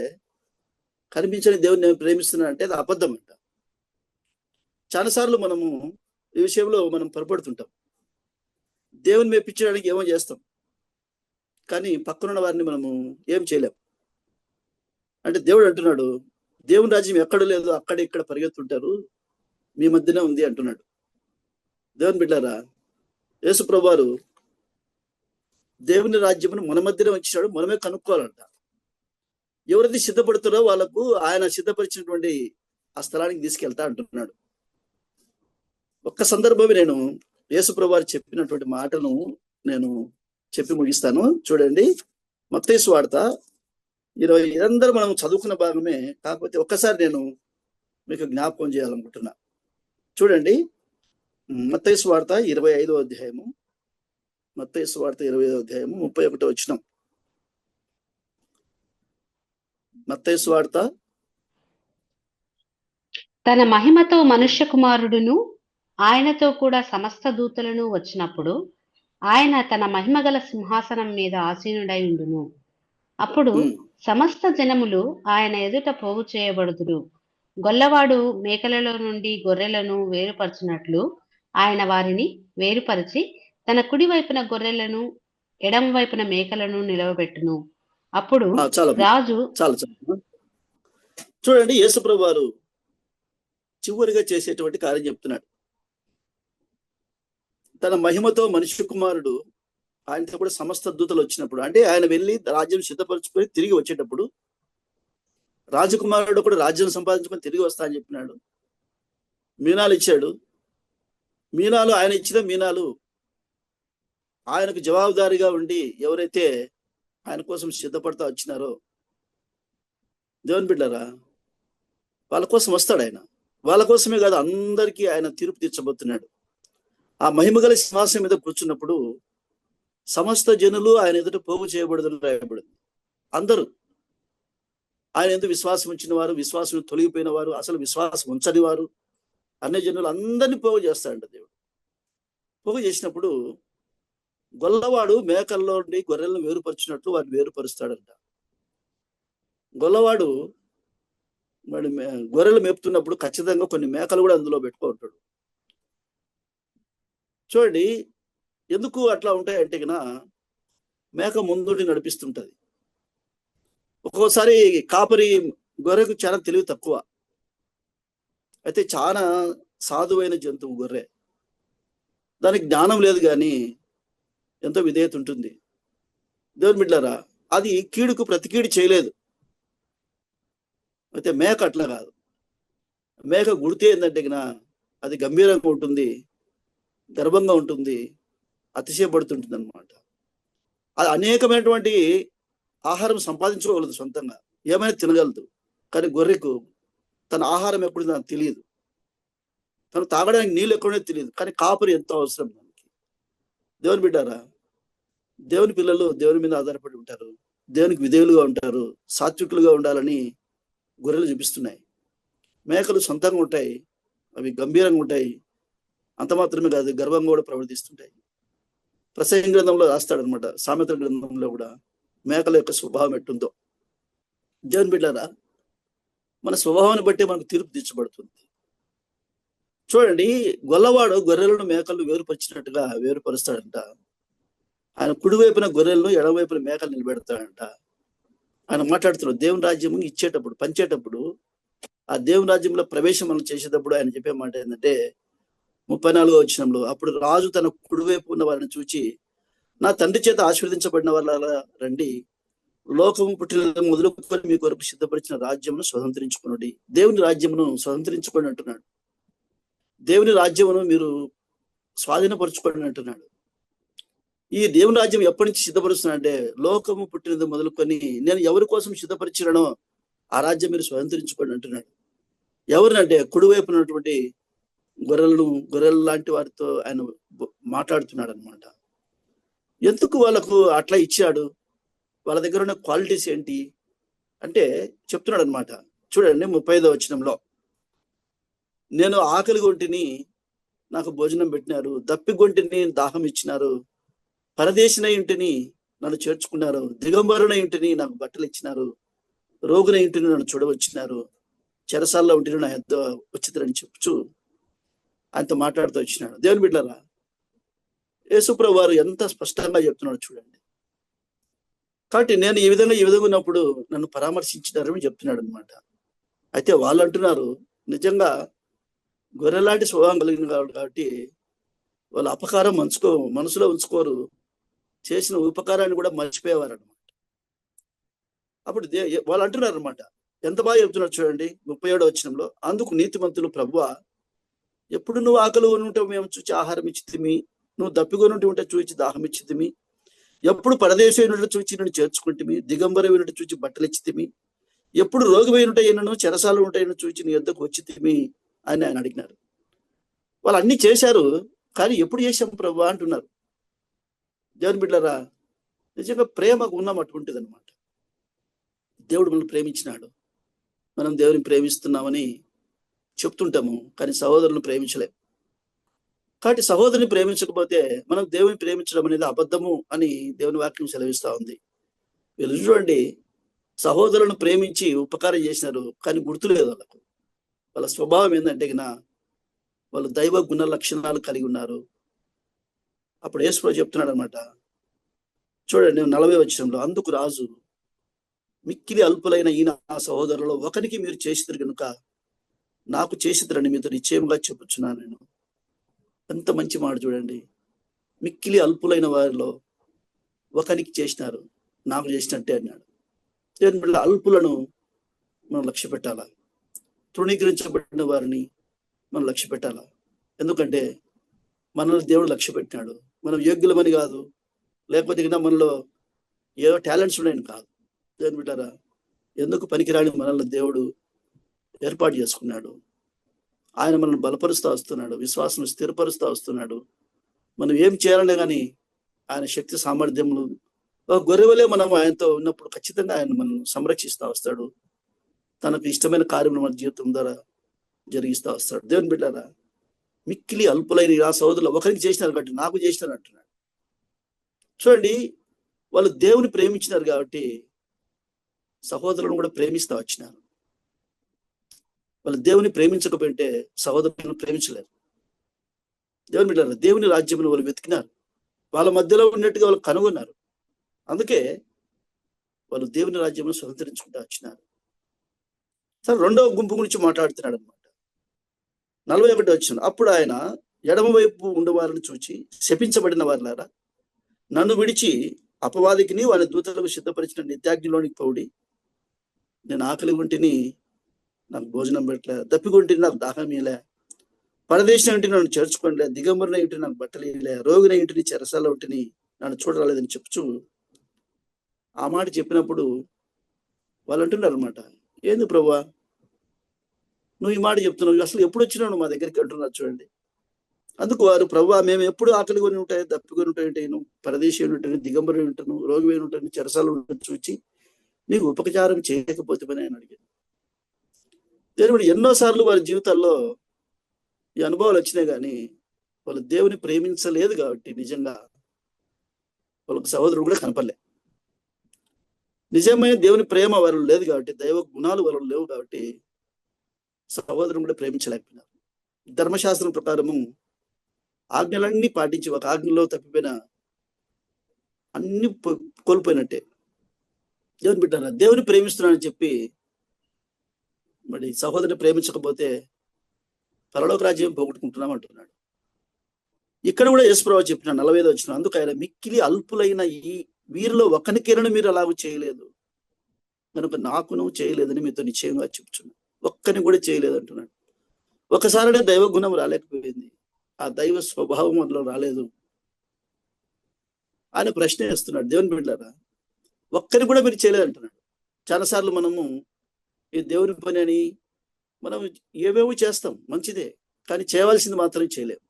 కనిపించని దేవుని నేను ప్రేమిస్తున్నా అంటే అది అబద్ధం అంట. చాలాసార్లు మనము ఈ విషయంలో మనం పొరపడుతుంటాం. దేవుని మెప్పించడానికి ఏమో చేస్తాం, కానీ పక్కనున్న వారిని మనము ఏం చేయలేం. అంటే దేవుడు అంటున్నాడు, దేవుని రాజ్యం ఎక్కడ లేదు అక్కడ ఇక్కడ పరిగెత్తుంటారు, మీ మధ్యనే ఉంది అంటున్నాడు. దేవుని బిడ్డారా, యేసుప్రభువు వారు దేవుని రాజ్యమును మన మధ్యనే ఉంచాడు, మనమే కనుక్కోవాలంట. ఎవరైతే సిద్ధపడుతారో వాళ్ళకు ఆయన సిద్ధపరిచినటువంటి ఆ స్థలానికి తీసుకెళ్తా అంటున్నాడు. ఒక్క సందర్భమే నేను యేసుప్రభువు వారు చెప్పినటువంటి మాటను నేను చెప్పి ముగిస్తాను. చూడండి, మత్తయి సువార్త 20 ఇదందరూ మనం చదువుకున్న భాగమే, కాకపోతే ఒక్కసారి నేను మీకు జ్ఞాపకం చేయాలనుకుంటున్నా. చూడండి, మత్తయి సువార్త 25వ అధ్యాయము, మత్తయి సువార్త 25వ అధ్యాయము 31వ వచనం. మత్తయి సువార్త తన మహిమతో మనుష్య కుమారుడును ఆయనతో కూడా సమస్త దూతలను వచ్చినప్పుడు ఆయన తన మహిమగల సింహాసనం మీద ఆసీనుడై ఉండును. అప్పుడు సమస్త జనములు ఆయన ఎదుట పోగు చేయబడుదురు. గొల్లవాడు మేకలలో నుండి గొర్రెలను వేరుపరచినట్లు ఆయన వారిని వేరుపరిచి తన కుడి వైపున గొర్రెలను ఎడమ వైపున మేకలను నిలవబెట్టును. అప్పుడు రాజు చూడండి, యేసుప్రభువు వారు చివరిగా చేసేటువంటి కార్యం చెప్తున్నాడు. తన మహిమతో మనుష్య కుమారుడు ఆయనతో కూడా సమస్త దూతలు వచ్చినప్పుడు, అంటే ఆయన వెళ్ళి రాజ్యం సిద్ధపరచుకొని తిరిగి వచ్చేటప్పుడు రాజకుమారుడు కూడా రాజ్యం సంపాదించుకొని తిరిగి వస్తా అని చెప్పినాడు. మీనాలు ఇచ్చాడు. మీనాలు ఆయన ఇచ్చిన మీనాలు ఆయనకు జవాబుదారీగా ఉండి ఎవరైతే ఆయన కోసం సిద్ధపడతా వచ్చినారో, దేవుని బిడ్డలారా, వాళ్ళ కోసం వస్తాడు ఆయన. వాళ్ళ కోసమే కాదు, అందరికీ ఆయన తీర్పు తీర్చబోతున్నాడు. ఆ మహిమగల సింహాసనం మీద కూర్చున్నప్పుడు సమస్త జనులు ఆయన ఎదుట పోగు చేయబడుతున్న రాయబడింది. అందరూ ఆయన ఎందుకు విశ్వాసం ఉంచిన వారు, విశ్వాసం తొలగిపోయిన వారు, అసలు విశ్వాసం ఉంచని వారు, అన్ని జనులు అందరినీ పోగు చేస్తాడంట దేవుడు. పోగు చేసినప్పుడు గొల్లవాడు మేకల్లో నుండి గొర్రెలను వేరుపరిచినట్లు వాడిని వేరుపరుస్తాడంట. గొల్లవాడు వాడు గొర్రెలు మేపుతున్నప్పుడు ఖచ్చితంగా కొన్ని మేకలు కూడా అందులో పెట్టుకుంటాడు. చూడండి, ఎందుకు అట్లా ఉంటాయంటే కన్నా మేక ముందుండి నడిపిస్తుంటది. ఒక్కోసారి కాపరి గొర్రెకు చాలా తెలివి తక్కువ, అయితే చాలా సాధువైన జంతువు గొర్రె. దానికి జ్ఞానం లేదు కానీ ఎంతో విధేయత ఉంటుంది. దేవుని బిడ్డలారా, అది కీడుకు ప్రతికీడు చేయలేదు. అయితే మేక అట్లా కాదు. మేక గుడితే ఏంటంటే అది గంభీరంగా ఉంటుంది, గర్వంగా ఉంటుంది, అతిశయపడుతుంటుంది అనమాట. అది అనేకమైనటువంటి ఆహారం సంపాదించుకోగలదు, సొంతంగా ఏమైనా తినగలదు. కానీ గొర్రెకు తన ఆహారం ఎప్పుడు నాకు తెలియదు, తను తాగడానికి నీళ్ళు ఎక్కడనే తెలియదు. కానీ కాపరి ఎంతో అవసరం దానికి. దేవుని బిడ్డారా, దేవుని పిల్లలు దేవుని మీద ఆధారపడి ఉంటారు, దేవునికి విధేయులుగా ఉంటారు, సాత్వికులుగా ఉండాలని గొర్రెలు చూపిస్తున్నాయి. మేకలు సొంతంగా ఉంటాయి, అవి గంభీరంగా ఉంటాయి, అంత మాత్రమే కాదు గర్వంగా కూడా ప్రవర్తిస్తుంటాయి. ప్రసంగి గ్రంథంలో రాస్తాడనమాట, సామెతల గ్రంథంలో కూడా మేకల యొక్క స్వభావం ఎట్టుందో. దేవుని బిడ్డారా, మన స్వభావాన్ని బట్టి మనకు తీర్పు తీర్చబడుతుంది. చూడండి, గొల్లవాడు గొర్రెలను మేకలను వేరుపరిచినట్టుగా వేరుపరుస్తాడంట. ఆయన కుడివైపున గొర్రెలను ఎడవైపున మేకలు నిలబెడతాడంట. ఆయన మాట్లాడుతున్నాడు, దేవుని రాజ్యం ఇచ్చేటప్పుడు పంచేటప్పుడు, ఆ దేవుని రాజ్యంలో ప్రవేశం మనం చేసేటప్పుడు ఆయన చెప్పే మాట ఏంటంటే 34వ వచనంలో, అప్పుడు రాజు తన కుడివైపు ఉన్న వారిని చూచి, నా తండ్రి చేత ఆశీర్వదించబడిన వాళ్ళ రండి, లోకము పుట్టిన మొదలుకొని మీ కొరకు సిద్ధపరిచిన రాజ్యమును స్వతంత్రించుకునండి. దేవుని రాజ్యమును స్వతంత్రించుకోండి అంటున్నాడు. దేవుని రాజ్యమును మీరు స్వాధీనపరచుకోండి అంటున్నాడు. ఈ దేవుని రాజ్యం ఎప్పటి నుంచి సిద్ధపరుస్తున్నాడంటే, లోకము పుట్టినది మొదలుకొని నేను ఎవరి కోసం సిద్ధపరిచినో ఆ రాజ్యం మీరు స్వతంత్రించుకోండి అంటున్నాడు. ఎవరినంటే కుడివైపు ఉన్నటువంటి గొర్రెలు లాంటి వారితో ఆయన మాట్లాడుతున్నాడు అనమాట. ఎందుకు వాళ్ళకు అట్లా ఇచ్చాడు? వాళ్ళ దగ్గర ఉన్న క్వాలిటీస్ ఏంటి అంటే చెప్తున్నాడు అనమాట. చూడండి 35వ వచనంలో, నేను ఆకలి గొంటిని నాకు భోజనం పెట్టినారు, దప్పిగొంటిని దాహం ఇచ్చినారు, పరదేశిన ఇంటిని నన్ను చేర్చుకున్నారు, దిగంబరున ఇంటిని నాకు బట్టలు ఇచ్చినారు, రోగున ఇంటిని నన్ను చూడవచ్చినారు, చెరసాల్లో ఇంటిని నా యొద్ద వచ్చిందని చెప్పుచు ఆయనతో మాట్లాడుతూ వచ్చినాడు. దేవుని బిడ్డలారా, యేసుప్రభువు వారు ఎంత స్పష్టంగా చెప్తున్నాడు చూడండి. కాబట్టి నేను ఈ విధంగా ఉన్నప్పుడు నన్ను పరామర్శించినారని చెప్తున్నాడు అనమాట. అయితే వాళ్ళు అంటున్నారు, నిజంగా గొర్రెలాంటి స్వభావం కలిగిన కాబట్టి వాళ్ళు అపకారం మనసులో ఉంచుకోరు, చేసిన ఉపకారాన్ని కూడా మర్చిపోయేవారు అనమాట. అప్పుడు వాళ్ళు అంటున్నారు అనమాట, ఎంత బాగా చెప్తున్నారు చూడండి 37వ వచనంలో, అందుకు నీతిమంతులు, ప్రభువా, ఎప్పుడు నువ్వు ఆకలి ఉంటే మేము చూచి ఆహారం ఇచ్చితిమి, నువ్వు దప్పికొని ఉంటే చూచి దాహం ఇచ్చితిమి, ఎప్పుడు పరదేశం అయినట్టు చూచి నన్ను చేర్చుకుంటుమి, దిగంబరం అయినట్టు చూచి బట్టలు ఇచ్చితిమి, ఎప్పుడు రోగమైనటైనను చెరసాలు ఉంటాయని చూచి నీ యొద్దకు వచ్చితిమి అని ఆయన అడిగినారు. వాళ్ళు అన్ని చేశారు, కానీ ఎప్పుడు చేశాం ప్రభు అంటున్నారు. దేవుని బిడ్డలారా, నిజంగా ప్రేమ గుణం అటువంటిది అనమాట. దేవుడు మనల్ని ప్రేమించినాడు, మనం దేవుని ప్రేమిస్తున్నామని చెప్తుంటాము, కానీ సహోదరులను ప్రేమించలేం. కాబట్టి సహోదరుని ప్రేమించకపోతే మనం దేవుని ప్రేమించడం అనేది అబద్ధము అని దేవుని వాక్యం సెలవిస్తా ఉంది. వీళ్ళు చూడండి, సహోదరులను ప్రేమించి ఉపకారం చేసినారు, కానీ గుర్తులేదు వాళ్ళకు. వాళ్ళ స్వభావం ఏంటంటే వాళ్ళు దైవ గుణ లక్షణాలు కలిగి ఉన్నారు. అప్పుడు యేసుప్రభువు చెప్తున్నాడు అనమాట. చూడండి 40వ వచనంలో, అందుకు రాజు, మిక్కిలి అల్పులైన ఈయన ఆ సహోదరులలో ఒకరికి మీరు చేసిద్దరు కనుక నాకు చేసిద్దరని మీతో నిశ్చయముగా చెప్పుచున్నాను నేను. ఎంత మంచి మాట చూడండి. మిక్కిలి అల్పులైన వారిలో ఒకరికి చేసినారు, నాకు చేసినట్టే అన్నాడు. దేవుని బిడ్డల, అల్పులను మనం లక్ష్య పెట్టాలా, తృణీకరించబడిన వారిని మనం లక్ష్య పెట్టాలా. ఎందుకంటే మనల్ని దేవుడు లక్ష్య పెట్టినాడు. మనం యోగ్యులమని కాదు, లేకపోతే మనలో ఏదో టాలెంట్స్ ఉన్నాయని కాదు. దేవుని బిడ్డలారా, ఎందుకు పనికిరాని మనల్ని దేవుడు ఏర్పాటు చేసుకున్నాడు. ఆయన మనల్ని బలపరుస్తూ వస్తున్నాడు, విశ్వాసం స్థిరపరుస్తూ వస్తున్నాడు. మనం ఏం చేయాలనే కానీ ఆయన శక్తి సామర్థ్యములు గొర్రెవలే మనం ఆయనతో ఉన్నప్పుడు ఖచ్చితంగా ఆయన మనం సంరక్షిస్తూ వస్తాడు. తనకు ఇష్టమైన కార్యములు మన జీవితం ద్వారా జరిగిస్తూ వస్తాడు. దేవుని బిడ్డలారా, మిక్కిలి అల్పులైన ఆ సహోదరులు ఒకరికి చేసినారు కాబట్టి నాకు చేసినారు అంటున్నాడు. చూడండి, వాళ్ళు దేవుని ప్రేమించినారు కాబట్టి సహోదరులను కూడా ప్రేమిస్తూ వచ్చినారు. వాళ్ళు దేవుని ప్రేమించకపోతే సహోదరులను ప్రేమించలేరు. దేవుని బిడ్డలారా, దేవుని రాజ్యమును వాళ్ళు వెతికినారు, వాళ్ళ మధ్యలో ఉన్నట్టుగా వాళ్ళు కనుగొన్నారు. అందుకే వాళ్ళు దేవుని రాజ్యమును స్వతంత్రించుకుంటూ వచ్చినారు. సరే, రెండవ గుంపు గురించి మాట్లాడుతున్నాడు అనమాట. 41వ వచనం, అప్పుడు ఆయన ఎడమవైపు ఉండవారిని చూచి, శపించబడిన వారిలారా, నన్ను విడిచి అపవాదికిని వారి దూతలకు సిద్ధపరిచిన నిత్యాగ్నిలోనికి పోడి, నేను ఆకలి గుంటిని నాకు భోజనం పెట్టలే, దప్పిగుంటిని నాకు దాహం ఇలే, పరదేశం ఇంటిని నన్ను చేర్చుకోలే, దిగంబరిన ఇంటిని నాకు బట్టలు ఇలే, రోగిన ఇంటిని చెరసాల ఇంటిని నన్ను చూడరాలేదని చెప్పుచు ఆ మాట చెప్పినప్పుడు వాళ్ళు అంటున్నారు అనమాట, ఏంది ప్రభువా నువ్వు ఈ మాట చెప్తున్నావు, అసలు ఎప్పుడు వచ్చినావు మా దగ్గరికి అంటున్నారు. చూడండి, అందుకు వారు ప్రభువా మేము ఎప్పుడు ఆకలి కొని ఉంటాయి, దప్పికొని ఉంటాయి, పరదేశీ ఉంటాను, దిగంబరి ఉంటాను, రోగి ఉంటాను, చెరసాలు ఉంటాను చూచి నీకు ఉపచారం చేయకపోతే పని ఆయన అడిగాడు. దేవుడు ఎన్నోసార్లు వారి జీవితాల్లో ఈ అనుభవాలు వచ్చినాయి, కానీ వాళ్ళు దేవుని ప్రేమించలేదు కాబట్టి నిజంగా వాళ్ళకు సహోదరుడు కూడా కనపడలే. నిజమైన దేవుని ప్రేమ వారు లేదు కాబట్టి, దైవ గుణాలు వారు లేవు కాబట్టి సహోదరుని కూడా ప్రేమించలేకపోయినారు. ధర్మశాస్త్రం ప్రకారము ఆజ్ఞలన్నీ పాటించి ఒక ఆజ్ఞలో తప్పిపోయిన అన్ని కోల్పోయినట్టే. దేవుని బిడ్డారా, దేవుని ప్రేమిస్తున్నానని చెప్పి మరి సహోదరుని ప్రేమించకపోతే పరలోక రాజ్యం పోగొట్టుకుంటున్నాం అంటున్నాడు. ఇక్కడ కూడా యేసుప్రభువు చెప్పిన 45 వచ్చిన అందుకు ఆయన మిక్కిలి అల్పులైన ఈ వీరిలో ఒక్కనికైనా మీరు అలాగూ చేయలేదు కనుక నాకును చేయలేదని మీతో నిశ్చయంగా చెప్తున్నాను. ఒక్కని కూడా చేయలేదు అంటున్నాడు. ఒకసారి దైవ గుణం రాలేకపోయింది, ఆ దైవ స్వభావం అందులో రాలేదు. ఆయన ప్రశ్న వేస్తున్నాడు, దేవుని బిడ్డలారా ఒక్కని కూడా మీరు చేయలేదు అంటున్నాడు. చాలాసార్లు మనము ఈ దేవుని పని అని మనం ఏవేవో చేస్తాం, మంచిదే, కానీ చేయవలసింది మాత్రం చేయలేము.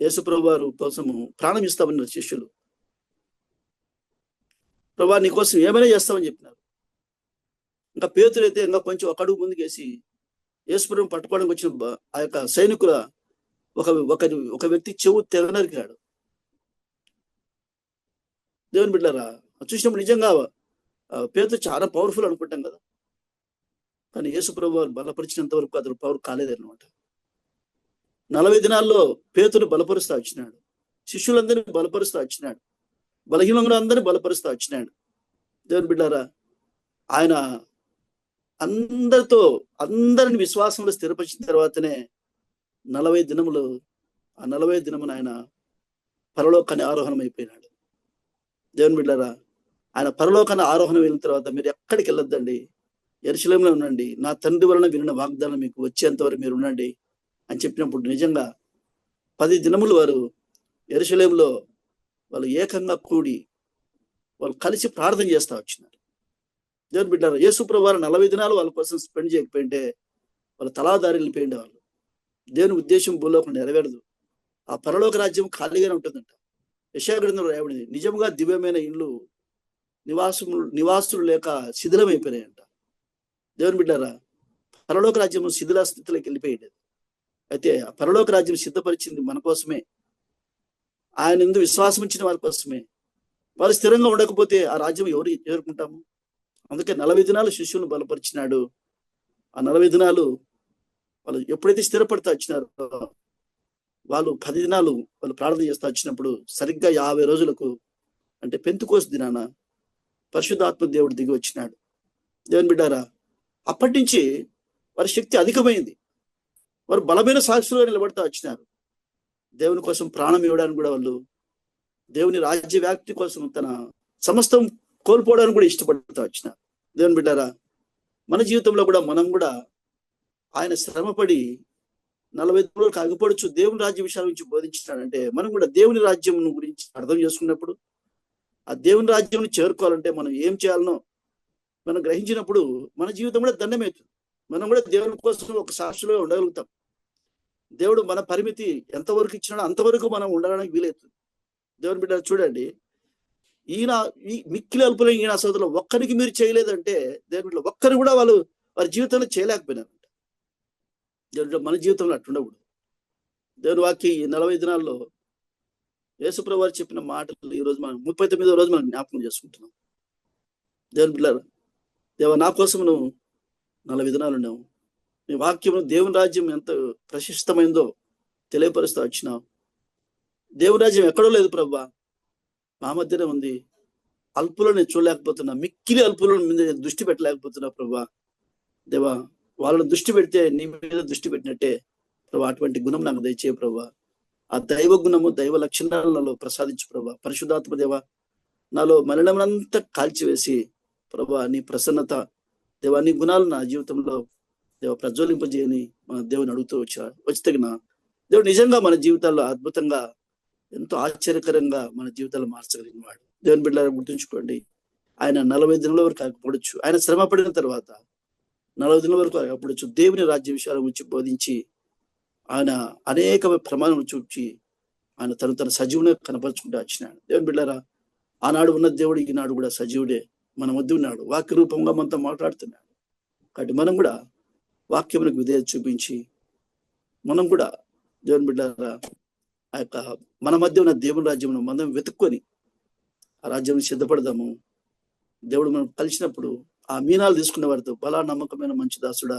యేసుప్రభు వారు కోసము ప్రాణం ఇస్తామన్నారు శిష్యులు. ప్రభా నీ కోసం ఏమైనా చేస్తామని చెప్పినారు. ఇంకా పేతురు అయితే ఇంకా కొంచెం ఒక అడుగు ముందుకేసి యేసుప్రభుని పట్టుకోవడానికి వచ్చిన ఆ యొక్క సైనికుల ఒక వ్యక్తి చెవు తెగనరికాడు. దేవుని బిడ్డలారా, చూసినప్పుడు నిజంగా పేతురు చాలా పవర్ఫుల్ అనుకుంటాం కదా, కానీ యేసుప్రభు వారు బలపరిచినంత వరకు అతను పవర్ కాలేదన్నమాట. 40 దినాల్లో పేతురు బలపరుస్తూ వచ్చినాడు, శిష్యులందరినీ బలపరుస్తూ వచ్చినాడు, బలహీనంగా అందరినీ బలపరుస్తూ వచ్చినాడు. దేవుని బిడ్డారా, ఆయన అందరిని విశ్వాసంలో స్థిరపరిచిన తర్వాతనే 40 దినములు, ఆ 40 దినమున ఆయన పరలోకాన్ని ఆరోహణం అయిపోయినాడు. దేవుని బిడ్డారా, ఆయన పరలోకాన్ని ఆరోహణం వెళ్ళిన తర్వాత మీరు ఎక్కడికి వెళ్ళొద్దండి, యెరూషలేములో ఉండండి, నా తండ్రి వలన వినిన వాగ్దానం మీకు వచ్చేంత వరకు మీరు ఉండండి అని చెప్పినప్పుడు నిజంగా 10 దినములు వారు యెరూషలేములో వాళ్ళు ఏకంగా కూడి వాళ్ళు కలిసి ప్రార్థన చేస్తూ వచ్చినారు. దేవుని బిడ్డారు, యేసుప్రభువు వారు 40 దినాలు వాళ్ళ కోసం స్పెండ్ చేయకపోయింటే వాళ్ళు తలాదారి వెళ్ళిపోయిండే వాళ్ళు. దేవుని ఉద్దేశం భూలోకం నెరవేరదు, ఆ పరలోక రాజ్యం ఖాళీగానే ఉంటుందంట. యెషయా గ్రంథంలో రాయబడింది, నిజంగా దివ్యమైన ఇండ్లు నివాసులు లేక శిథిలమైపోయినాయంట. దేవుని బిడ్డారా, పరలోక రాజ్యం శిథిల స్థితిలోకి వెళ్ళిపోయేది. అయితే ఆ పరలోక రాజ్యం సిద్ధపరిచింది మన కోసమే, ఆయన ఎందు విశ్వాసం ఇచ్చిన వారి కోసమే. వారు స్థిరంగా ఉండకపోతే ఆ రాజ్యం ఎవరు చేరుకుంటాము? అందుకే 40 దినాలు శిష్యులను బలపరిచినాడు. ఆ 40 దినాలు వాళ్ళు ఎప్పుడైతే స్థిరపడతా వచ్చినారో వాళ్ళు 10 దినాలు వాళ్ళు ప్రార్థన చేస్తూ వచ్చినప్పుడు సరిగ్గా 50 రోజులకు అంటే పెంతెకోస్తు దినాన పరిశుద్ధాత్మ దేవుడు దిగి వచ్చినాడు. దేవుని బిడ్డారా, అప్పటి నుంచి వారి శక్తి అధికమైంది, వారు బలమైన సాక్షులుగా నిలబడతా వచ్చినారు. దేవుని కోసం ప్రాణం ఇవ్వడానికి కూడా వాళ్ళు దేవుని రాజ్య వ్యాప్తి కోసం తన సమస్తం కోల్పోవడానికి కూడా ఇష్టపడుతూ వచ్చినారు. దేవుని బిడ్డారా, మన జీవితంలో కూడా మనం కూడా ఆయన శ్రమపడి 40 రోజులు కాకపోవచ్చు దేవుని రాజ్య విషయాల గురించి బోధించినాడంటే మనం కూడా దేవుని రాజ్యం గురించి అర్థం చేసుకున్నప్పుడు ఆ దేవుని రాజ్యం చేరుకోవాలంటే మనం ఏం చేయాలనో మనం గ్రహించినప్పుడు మన జీవితం కూడా దండమవుతుంది. మనం కూడా దేవుని కోసం ఒక సాక్షిలో ఉండగలుగుతాం. దేవుడు మన పరిమితి ఎంతవరకు ఇచ్చినాడో అంతవరకు మనం ఉండడానికి వీలవుతుంది. దేవుని బిడ్డ చూడండి, ఈయన ఈ మిక్కిలి అల్పులైన ఈయన సోదరులు ఒక్కరికి మీరు చేయలేదంటే దేవుని బిడ్డ ఒక్కరు కూడా వారి జీవితంలో చేయలేకపోయినారంట. దేవుడు మన జీవితంలో అట్టుండకూడదు. దేవుని వాక్యం ఈ 40 దినాల్లో యేసుప్రభువు వారు చెప్పిన మాటలు ఈ రోజు మనం 39వ రోజు మనం జ్ఞాపకం చేసుకుంటున్నాం. దేవుని బిడ్డలారా, దేవా నా కోసం నువ్వు 40 దినాలు ఉన్నావు, నీ వాక్యము దేవుని రాజ్యం ఎంత ప్రశస్తమైందో తెలియపరుస్తూ వచ్చినావు. దేవుని రాజ్యం ఎక్కడో లేదు ప్రభువా, మా మధ్యనే ఉంది. అల్పులను నేను చూడలేకపోతున్నా, మిక్కిలి అల్పులను మీద దృష్టి పెట్టలేకపోతున్నా ప్రభువా. దేవా వాళ్ళని దృష్టి పెడితే నీ మీద దృష్టి పెట్టినట్టే ప్రభా, అటువంటి గుణం నాకు దయచేయ ప్రభువా. ఆ దైవ గుణము దైవ లక్షణాలలో ప్రసాదించు ప్రభా. పరిశుద్ధాత్మ దేవా, నాలో మలినమంతా కాల్చివేసి ప్రభా నీ ప్రసన్నత దేవా నీ గుణాలు నా జీవితంలో దేవ ప్రజ్వలింపజేయని మన దేవుని అడుగుతూ వచ్చి తగిన దేవుడు నిజంగా మన జీవితాల్లో అద్భుతంగా ఎంతో ఆశ్చర్యకరంగా మన జీవితాలు మార్చగలిగిన వాడు. దేవుని బిడ్డలారా గుర్తుంచుకోండి, ఆయన 40 దినాల వరకు కాకపోవచ్చు, ఆయన శ్రమ పడిన తర్వాత 40 దినాల వరకు కాకపోవచ్చు దేవుని రాజ్య విషయాల గురించి బోధించి ఆయన అనేక ప్రమాణం చూచి ఆయన తన సజీవుని కనపరుచుకుంటూ వచ్చినాడు. దేవుని బిడ్డారా, ఆనాడు ఉన్న దేవుడు ఈనాడు కూడా సజీవుడే మన మధ్య ఉన్నాడు. వాక్య రూపంగా మనతో మాట్లాడుతున్నాడు. కాబట్టి మనం కూడా వాక్యములకు విధేయత చూపించి మనం కూడా దేవుని బిడ్డారా ఆ యొక్క మన మధ్య ఉన్న దేవుని రాజ్యమును మనం వెతుక్కొని ఆ రాజ్యం సిద్ధపడదాము. దేవుడు మనం కలిసినప్పుడు ఆ మీనాలు తీసుకున్న వారితో, బలా నమ్మకమైన మంచి దాసుడా,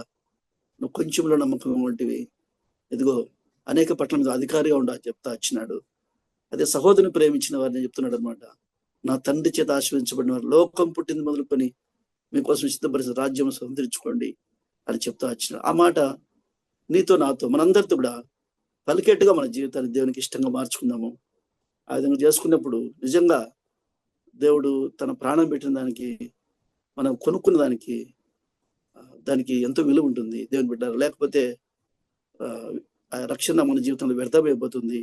నువ్వు కొంచెంలో నమ్మకం వంటివి, ఇదిగో అనేక పట్ల మీద అధికారిగా ఉండా చెప్తా వచ్చినాడు. అదే సహోదరుని ప్రేమించిన వారిని చెప్తున్నాడు అనమాట. నా తండ్రి చేత ఆశీర్వదించబడిన వారు లోకం పుట్టింది మొదలుకొని మీకోసం సిద్ధపరిచిన రాజ్యం సంతరించుకోండి అని చెప్తా వచ్చినాడు. ఆ మాట నీతో నాతో మనందరితో కూడా పలికేట్టుగా మన జీవితాన్ని దేవునికి ఇష్టంగా మార్చుకుందాము. ఆ విధంగా చేసుకున్నప్పుడు నిజంగా దేవుడు తన ప్రాణం పెట్టిన దానికి, మనం కొనుక్కున్న దానికి ఎంతో విలువ ఉంటుంది దేవుని బిడ్డారు. లేకపోతే ఆ రక్షణ మన జీవితంలో వ్యర్థమైపోతుంది.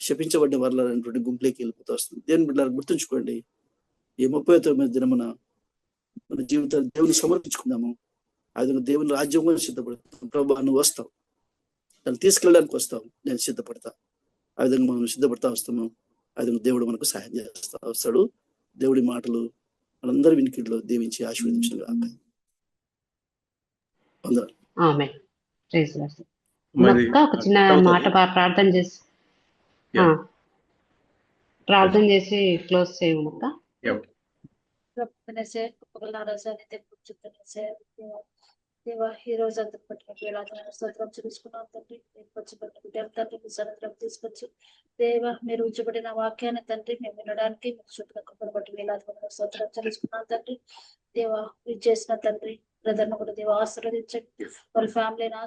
శపించబడ్డ వర్లైనటువంటి గుంపులోకి వెళ్ళిపోతూ వస్తుంది. దేవుని బిడ్డలారా గుర్తుంచుకోండి, ఈ 39వ దినమున మన జీవితాన్ని దేవుని సమర్పించుకుందాము. ఆ విధంగా దేవుని రాజ్యం కూడా సిద్ధపడతాం. ప్రభు నువ్వు వస్తావు, దాన్ని తీసుకెళ్ళడానికి వస్తావు, నేను సిద్ధపడతా. ఆ విధంగా మనం సిద్ధపడతా వస్తాము. ఆ విధంగా దేవుడు మనకు సహాయం చేస్తా వస్తాడు. దేవుడి మాటలు మనందరి వినికిడిలో దీవించి ఆశీర్వదించును గాక. వందనాలు. ఆమేన్. Praise Lord. ఒక చిన్న మాట ప్రార్థన చేసి క్లోజ్ చేయము అక్క. దేవా ఈ రోజు అంతా పట్టిన స్తోత్రం చూసుకున్నాం తండ్రి. తీసుకొచ్చి దేవా మీరు ఉంచబడిన వాక్యాన్ని తండ్రి మేము వినడానికి మీకు చుట్టూ బట్టి వేలాది స్తోత్రం తెలుసుకున్నాం తండ్రి. దేవా ఇది చేసిన తండ్రి బ్రదర్ను కూడా దేవ ఆశీర్వదించండి, వాళ్ళ ఫ్యామిలీని